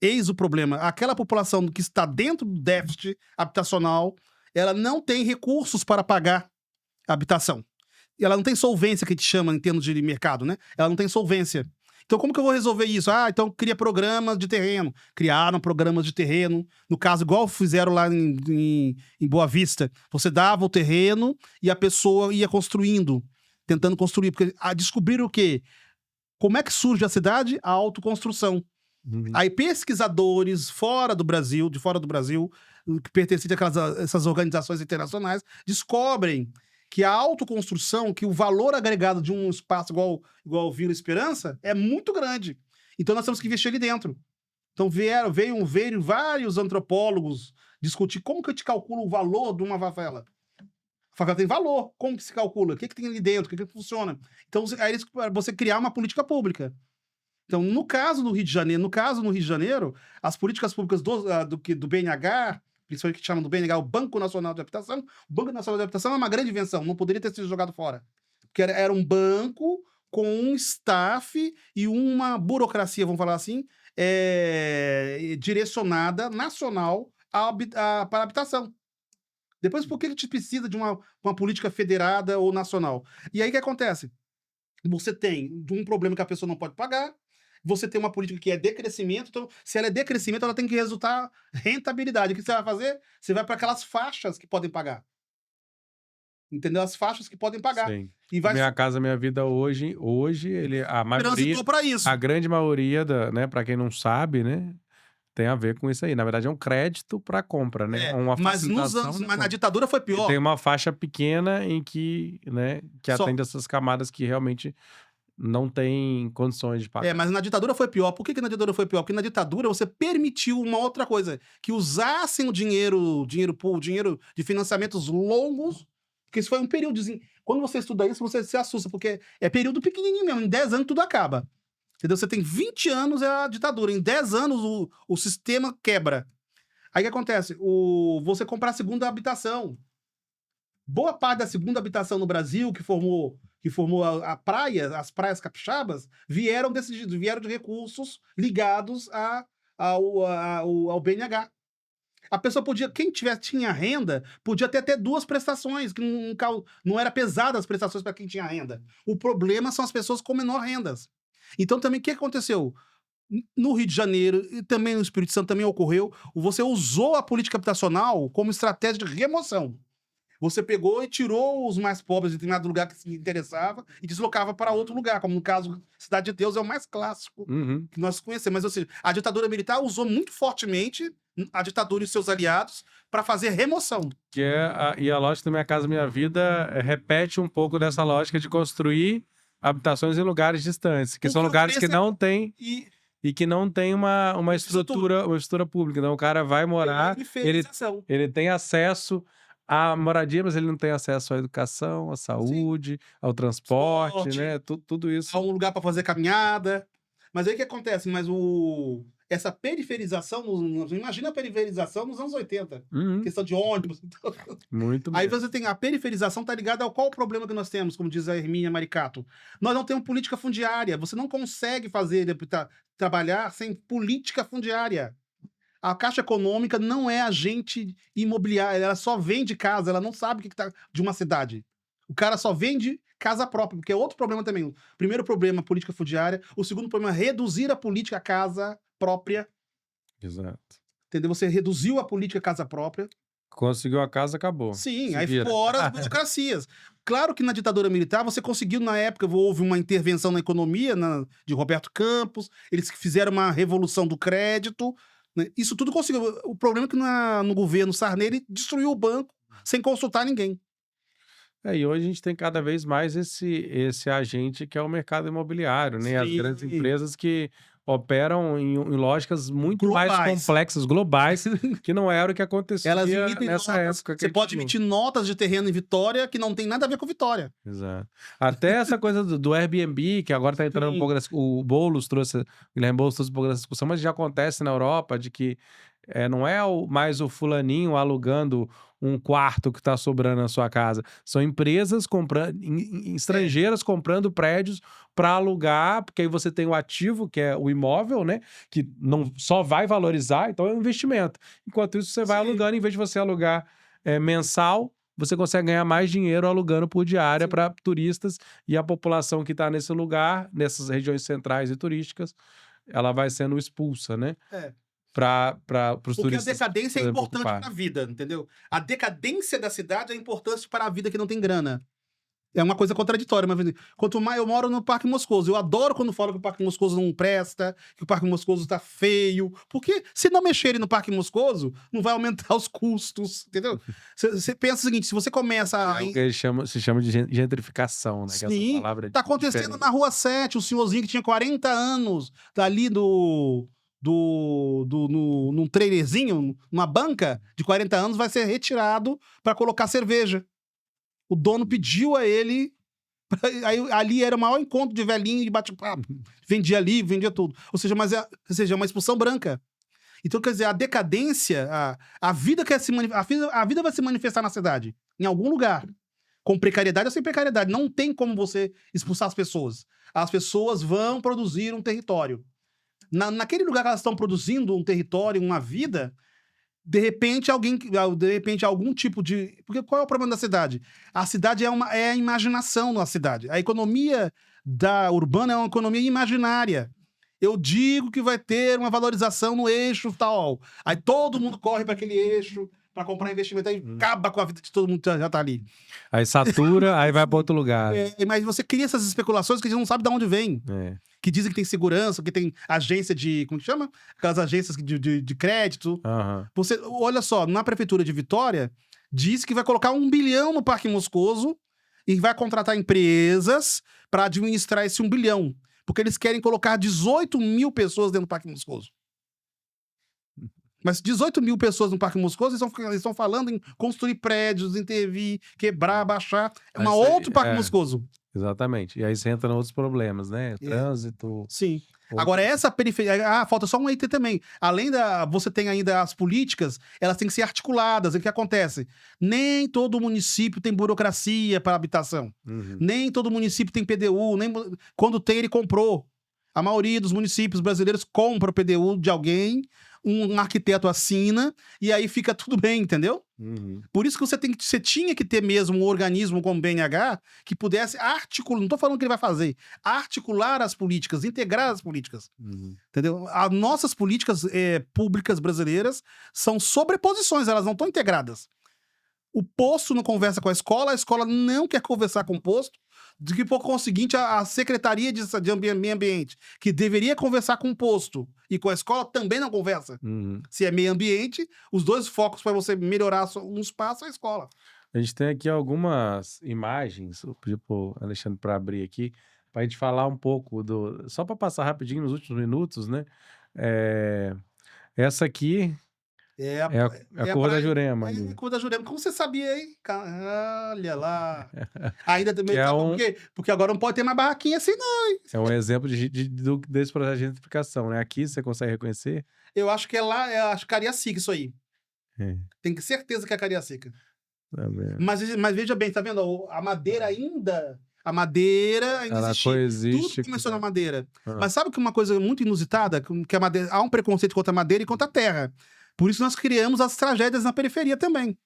Eis o problema. Aquela população que está dentro do déficit habitacional, ela não tem recursos para pagar a habitação. Ela não tem solvência, que a gente chama em termos de mercado, né? Ela não tem solvência. Então, como que eu vou resolver isso? Então cria programas de terreno. Criaram programas de terreno. No caso, igual fizeram lá em Boa Vista. Você dava o terreno e a pessoa ia construindo, tentando construir. Porque descobriram o quê? Como é que surge a cidade? A autoconstrução. Aí pesquisadores de fora do Brasil, que pertencem essas organizações internacionais, descobrem que a autoconstrução, que o valor agregado de um espaço igual o Vila Esperança é muito grande. Então nós temos que investir ali dentro. Então veio vários antropólogos discutir como que eu te calculo o valor de uma favela. A favela tem valor. Como que se calcula? O que tem ali dentro? O que funciona? Então, aí você criar uma política pública. Então, no caso no Rio de Janeiro, as políticas públicas do BNH, principalmente que chamam do BNH, o Banco Nacional de Habitação, o Banco Nacional de Habitação é uma grande invenção, não poderia ter sido jogado fora. Porque era um banco com um staff e uma burocracia, vamos falar assim, direcionada, nacional, para a habitação. Depois, por que a gente precisa de uma política federada ou nacional? E aí, o que acontece? Você tem um problema que a pessoa não pode pagar, você tem uma política que é decrescimento, então, se ela é decrescimento, ela tem que resultar rentabilidade. O que você vai fazer? Você vai para aquelas faixas que podem pagar. Entendeu? As faixas que podem pagar. Sim. E vai... Minha Casa Minha Vida hoje a maioria, transitou para isso. a grande maioria, né, para quem não sabe, né, tem a ver com isso aí. Na verdade, é um crédito para compra, né? Uma mas facilitação, mas na ditadura foi pior. Tem uma faixa pequena em que, né, que atende essas camadas que realmente não tem condições de pagar. Mas na ditadura foi pior. Por que na ditadura foi pior? Porque na ditadura você permitiu uma outra coisa, que usassem o dinheiro de financiamentos longos, porque isso foi um período. Quando você estuda isso, você se assusta, porque é período pequenininho mesmo, em 10 anos tudo acaba. Entendeu? Você tem 20 anos é a ditadura, em 10 anos o sistema quebra. Aí o que acontece? Você comprar a segunda habitação. Boa parte da segunda habitação no Brasil, que formou as praias capixabas, vieram de recursos ligados ao BNH. A pessoa quem tinha renda, podia ter até 2 prestações, que não era pesada as prestações para quem tinha renda. O problema são as pessoas com menor rendas. Então também o que aconteceu? No Rio de Janeiro e também no Espírito Santo também ocorreu, você usou a política habitacional como estratégia de remoção. Você pegou e tirou os mais pobres de determinado lugar que se interessava e deslocava para outro lugar, como no caso, Cidade de Deus é o mais clássico que nós conhecemos. Mas, ou seja, a ditadura militar usou muito fortemente a ditadura e seus aliados para fazer remoção. E a lógica da Minha Casa Minha Vida repete um pouco dessa lógica de construir habitações em lugares distantes, que são lugares que não têm... E que não tem uma estrutura pública. Então, o cara vai morar, ele tem acesso à moradia, mas ele não tem acesso à educação, à saúde, ao transporte, né? Tudo isso. Há um lugar para fazer caminhada. Mas aí o que acontece? Essa periferização, imagina a periferização nos anos 80. Questão de ônibus. Muito Aí bem. você tem a periferização, tá ligada ao qual o problema que nós temos, como diz a Hermínia Maricato. Nós não temos política fundiária. Você não consegue trabalhar sem política fundiária. A Caixa Econômica não é agente imobiliário, ela só vende casa, ela não sabe o que tá de uma cidade. O cara só vende casa própria, porque é outro problema também. O primeiro problema, política fundiária. O segundo problema, reduzir a política casa própria. Exato. Entendeu? Você reduziu a política casa própria. Conseguiu a casa, acabou. Sim, aí fora as burocracias. Claro que na ditadura militar você conseguiu, na época, houve uma intervenção na economia de Roberto Campos, eles fizeram uma revolução do crédito, né? Isso tudo conseguiu. O problema é que no governo Sarney ele destruiu o banco sem consultar ninguém. E hoje a gente tem cada vez mais esse agente que é o mercado imobiliário, né? As grandes empresas que operam em lógicas muito mais complexas, globais, que não era o que acontecia nessa época. Você pode emitir notas de terreno em Vitória que não tem nada a ver com Vitória. Exato. Até essa coisa do Airbnb, que agora está entrando um pouco... O Guilherme Boulos trouxe um pouco dessa discussão, mas já acontece na Europa, de que não é mais o fulaninho alugando um quarto que está sobrando na sua casa. São empresas estrangeiras comprando prédios para alugar, porque aí você tem o ativo, que é o imóvel, né? Que não só vai valorizar, então é um investimento. Enquanto isso, você vai alugando, em vez de você alugar mensal, você consegue ganhar mais dinheiro alugando por diária para turistas, e a população que está nesse lugar, nessas regiões centrais e turísticas, ela vai sendo expulsa, né? Para os turistas. Porque a decadência é importante para a vida, entendeu? A decadência da cidade é importante para a vida que não tem grana. É uma coisa contraditória, mas quanto mais eu moro no Parque Moscoso, eu adoro quando falam que o Parque Moscoso não presta, que o Parque Moscoso tá feio, porque se não mexerem no Parque Moscoso, não vai aumentar os custos, entendeu? Você pensa o seguinte, se você começa a... É o que eles se chama de gentrificação, né? Que essa Sim, palavra é tá acontecendo diferente. na Rua 7, o senhorzinho que tinha 40 anos, dali num trailerzinho, numa banca de 40 anos, vai ser retirado para colocar cerveja. O dono pediu a ele. Aí, ali era o maior encontro de velhinho de bate-papo. Vendia ali, vendia tudo. Ou seja, é uma expulsão branca. Então, quer dizer, a decadência, a vida a vida vai se manifestar na cidade, em algum lugar. Com precariedade ou sem precariedade. Não tem como você expulsar as pessoas. As pessoas vão produzir um território. Naquele lugar que elas estão produzindo um território, uma vida, de repente algum tipo de... Porque qual é o problema da cidade? A cidade é a imaginação na cidade. A economia urbana é uma economia imaginária. Eu digo que vai ter uma valorização no eixo tal. Aí todo mundo corre para aquele eixo para comprar investimento, aí acaba com a vida de todo mundo que já tá ali. Aí satura, aí vai para outro lugar. Mas você cria essas especulações que a gente não sabe de onde vem. Que dizem que tem segurança, que tem agência de... Como que chama? Aquelas agências de crédito. Você, olha só, na prefeitura de Vitória, diz que vai colocar 1 bilhão no Parque Moscoso e vai contratar empresas para administrar esse 1 bilhão. Porque eles querem colocar 18 mil pessoas dentro do Parque Moscoso. Mas 18 mil pessoas no Parque Moscoso, eles estão falando em construir prédios, intervir, quebrar, baixar. É um outro Parque Moscoso. Exatamente. E aí você entra em outros problemas, né? Trânsito. Sim. Agora, essa periferia... falta só um item também. Além você tem ainda as políticas, elas têm que ser articuladas. O que acontece? Nem todo município tem burocracia para habitação. Nem todo município tem PDU. Quando tem, ele comprou. A maioria dos municípios brasileiros compra o PDU de alguém, um arquiteto assina, e aí fica tudo bem, entendeu? Por isso que você tinha que ter mesmo um organismo como o BNH que pudesse articular, não estou falando que ele vai fazer, articular as políticas, integrar as políticas. Entendeu? As nossas políticas públicas brasileiras são sobreposições, elas não estão integradas. O posto não conversa com a escola não quer conversar com o posto, de que por conseguinte a Secretaria de Meio Ambiente, que deveria conversar com o posto e com a escola, também não conversa. Se é meio ambiente, os dois focos para você melhorar um espaço é a escola. A gente tem aqui algumas imagens, eu pedi pro Alexandre para abrir aqui, para a gente falar um pouco só para passar rapidinho nos últimos minutos, né? Essa aqui é a cor da Jurema. É a cor da Jurema. Como você sabia, hein? Olha lá. Ainda também. Porque agora não pode ter mais barraquinha assim, não, hein? É um exemplo desse processo de gentrificação, né? Aqui você consegue reconhecer? Eu acho que é lá, acho Cariacica isso aí. Tenho certeza que é Cariacica. Tá vendo? Mas veja bem, tá vendo? A madeira ainda ela coexiste. Tudo começou na madeira. Mas sabe que uma coisa muito inusitada? Que a madeira, há um preconceito contra a madeira e contra a terra. Por isso nós criamos as tragédias na periferia também.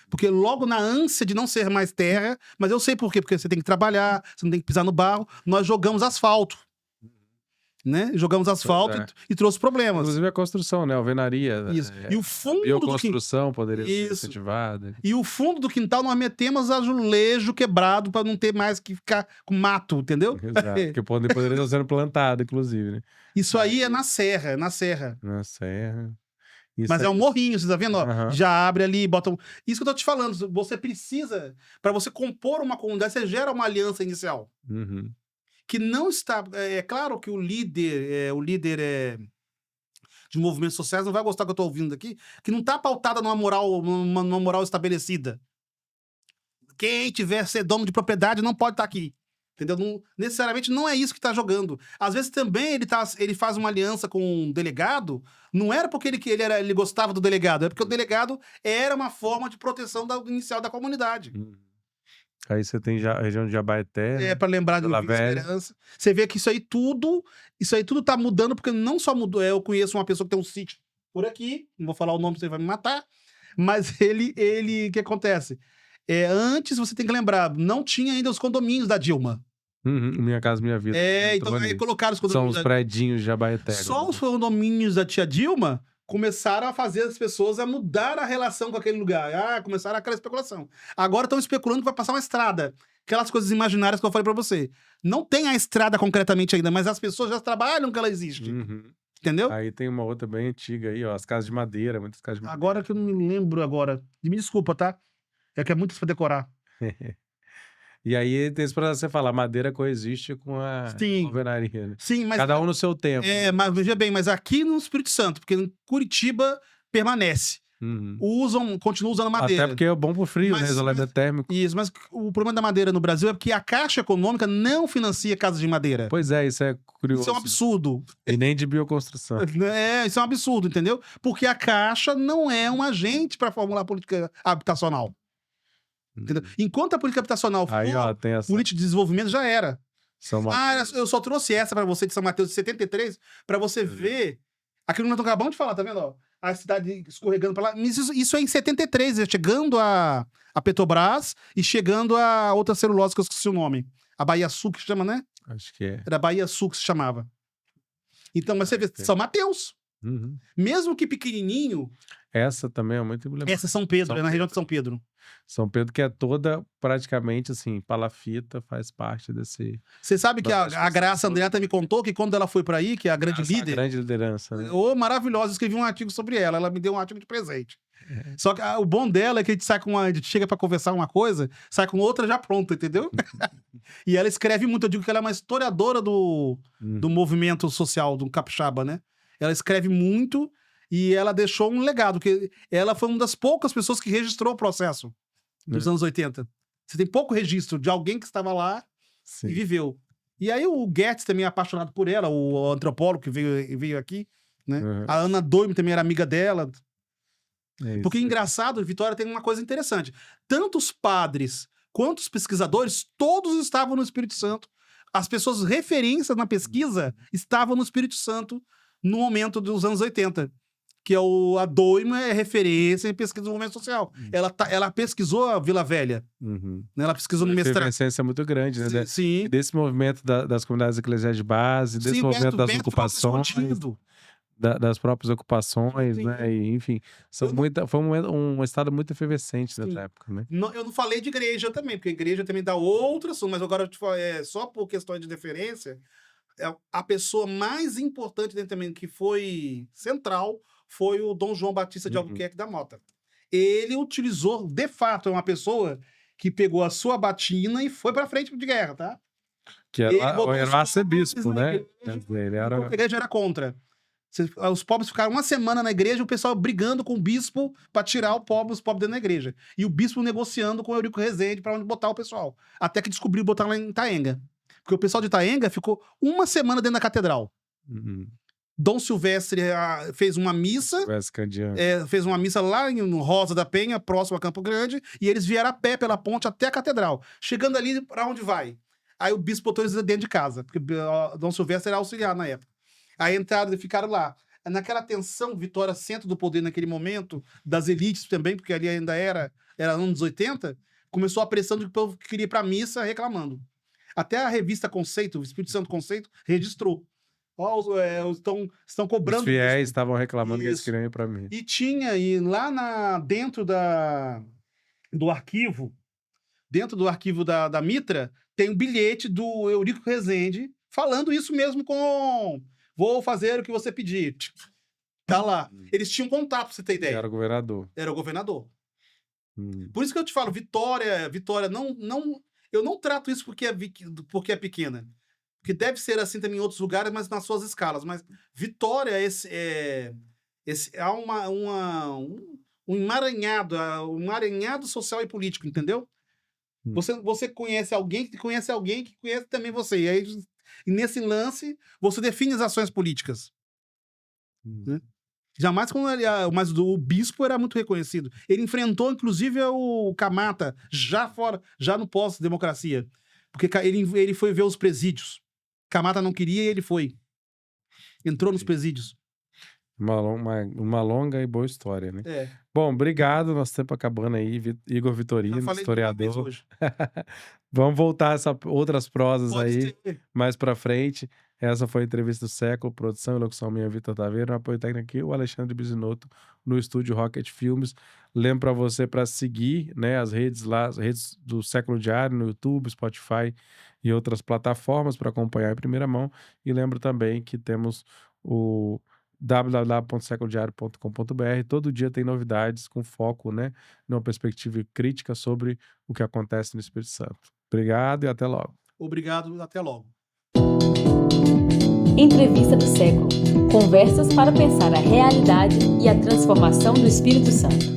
Porque logo na ânsia de não ser mais terra, mas eu sei por quê, porque você tem que trabalhar, você não tem que pisar no barro, nós jogamos asfalto. Né? Jogamos asfalto e trouxe problemas. Inclusive a construção, né? Alvenaria. Isso. E o fundo bioconstrução poderia ser incentivada. E o fundo do quintal nós metemos azulejo quebrado para não ter mais que ficar com mato, entendeu? Exato. Porque poderia estar sendo plantado, inclusive, né? Isso aí é na serra, Na serra. Mas é um morrinho, você tá vendo? Ó, já abre ali, bota Isso que eu tô te falando, você precisa, para você compor uma comunidade, você gera uma aliança inicial. Que não está... É claro que o líder de movimentos sociais não vai gostar do que eu tô ouvindo aqui, que não tá pautada numa moral estabelecida. Quem tiver ser dono de propriedade não pode estar aqui. Entendeu? Necessariamente não é isso que está jogando. Às vezes também ele faz uma aliança com um delegado, não era porque ele gostava do delegado, é porque o delegado era uma forma de proteção inicial da comunidade. Aí você tem a região de Jabaeté. Para lembrar do Esperança. Você vê que isso aí tudo tá mudando, porque não só mudou. Eu conheço uma pessoa que tem um sítio por aqui, não vou falar o nome, você vai me matar, mas ele o que acontece? Antes você tem que lembrar, não tinha ainda os condomínios da Dilma. Minha Casa Minha Vida. Então aí colocaram os condomínios. São os predinhos de Jabaeté. Só os condomínios da tia Dilma começaram a fazer as pessoas a mudar a relação com aquele lugar. Começaram aquela especulação. Agora estão especulando que vai passar uma estrada. aquelas coisas imaginárias que eu falei pra você. Não tem a estrada concretamente ainda, mas as pessoas já trabalham que ela existe. Entendeu? Aí tem uma outra bem antiga aí, ó, as casas de madeira, muitas casas de madeira. Agora que eu não me lembro agora. Me desculpa, tá? É que é muito pra decorar. E aí tem esse processo de você falar, madeira coexiste com a Sim. alvenaria, né? Sim, mas... Cada um no seu tempo. Mas veja bem, mas aqui no Espírito Santo, porque em Curitiba permanece. Continuam usando madeira. Até porque é bom pro frio, né? Isolamento térmico. Isso, mas o problema da madeira no Brasil é porque a Caixa Econômica não financia casas de madeira. Pois é, isso é curioso. Isso é um absurdo. E nem de bioconstrução. Isso é um absurdo, entendeu? Porque a Caixa não é um agente para formular política habitacional. Entendeu? Enquanto a política habitacional aí, ó, tem essa... política de desenvolvimento, já era. Mateus. Eu só trouxe essa para você de São Mateus de 73 para você ver aquilo que nós acabamos de falar, tá vendo? Ó? A cidade escorregando para lá. Isso é em 73, chegando a Petrobras e chegando a outra celulose que eu esqueci o nome. A Bahia Sul, que se chama, né? Acho que é. Era Bahia Sul que se chamava. Então, mas você vê, São Mateus. Mesmo que pequenininho... Essa também é muito emblemática. Essa é São Pedro, é na região de São Pedro. São Pedro, que é toda, praticamente, assim, palafita, faz parte desse... Você sabe que a Graça Andreata me contou que quando ela foi pra aí, que é a grande líder... A grande liderança, né? Maravilhosa, eu escrevi um artigo sobre ela, ela me deu um artigo de presente. Só que o bom dela é que a gente chega pra conversar uma coisa, sai com outra já pronta, entendeu? E ela escreve muito, eu digo que ela é uma historiadora do movimento social, do capixaba, né? Ela escreve muito e ela deixou um legado, que ela foi uma das poucas pessoas que registrou o processo dos anos 80. Você tem pouco registro de alguém que estava lá e viveu. E aí o Guedes também é apaixonado por ela, o antropólogo que veio aqui, né? A Ana Doime também era amiga dela. Porque, engraçado, Vitória tem uma coisa interessante. Tanto os padres quanto os pesquisadores, todos estavam no Espírito Santo. As pessoas referências na pesquisa estavam no Espírito Santo no momento dos anos 80. Que é a Doima é referência em pesquisa do movimento social. Ela pesquisou a Vila Velha. Ela pesquisou no mestrado. Uma efervescência muito grande, né? Sim. Desse movimento das comunidades eclesiais de base, desse movimento das ocupações, das próprias ocupações, né? E, enfim, foi um estado muito efervescente nessa época, né? Eu não falei de igreja também, porque a igreja também dá outro assunto, mas agora eu te falo, só por questão de deferência, a pessoa mais importante dentro também, que foi central, foi o Dom João Batista de Albuquerque da Mota. Ele utilizou, de fato, é uma pessoa que pegou a sua batina e foi pra frente de guerra, tá? Que era o arcebispo, né? A igreja era contra. Os pobres ficaram uma semana na igreja, o pessoal brigando com o bispo pra tirar os pobres dentro da igreja. E o bispo negociando com o Eurico Rezende pra onde botar o pessoal. Até que descobriu botar lá em Itaenga. Porque o pessoal de Itaenga ficou uma semana dentro da catedral. Dom Silvestre fez uma missa. Fez uma missa lá no Rosa da Penha, próximo a Campo Grande, e eles vieram a pé pela ponte até a catedral. Chegando ali, pra onde vai? Aí o bispo botou eles dentro de casa, porque Dom Silvestre era auxiliar na época. Aí entraram e ficaram lá. Naquela tensão, Vitória, centro do poder naquele momento, das elites também, porque ali ainda era anos 80, começou a pressão de que o povo queria ir pra missa reclamando. Até a revista Conceito, o Espírito Santo Conceito, registrou. Estão cobrando. Os fiéis estavam reclamando que eles queriam ir pra mim. E tinha, lá dentro do arquivo da Mitra, tem um bilhete do Eurico Rezende falando isso mesmo com... Vou fazer o que você pedir. Tá lá. Eles tinham contato, pra você ter ideia. Era governador. Era o governador. Por isso que eu te falo, Vitória, eu não trato isso porque é pequena. Porque deve ser assim também em outros lugares, mas nas suas escalas. Mas Vitória há um emaranhado social e político, entendeu? Você conhece alguém que conhece alguém que conhece também você. E aí, nesse lance, você define as ações políticas. Né? Jamais quando mas o bispo era muito reconhecido. Ele enfrentou, inclusive, o Camata, já no pós-democracia. Porque ele foi ver os presídios. Camata não queria e ele foi. Entrou nos presídios. Uma longa e boa história, né? Bom, obrigado. Nosso tempo acabando aí. Igor Vitorino, historiador. Vamos voltar a outras prosas mais pra frente. Essa foi a entrevista do século, produção e locução minha, Vitor Taveira, no apoio técnico aqui, o Alexandre Bisinotto, no estúdio Rocket Filmes. Lembro para você para seguir, né, as redes lá, as redes do Século Diário, no YouTube, Spotify e outras plataformas para acompanhar em primeira mão. E lembro também que temos o www.seculodiario.com.br. Todo dia tem novidades com foco, né, numa perspectiva crítica sobre o que acontece no Espírito Santo. Obrigado e até logo. Obrigado, até logo. Entrevista do século. Conversas para pensar a realidade e a transformação do Espírito Santo.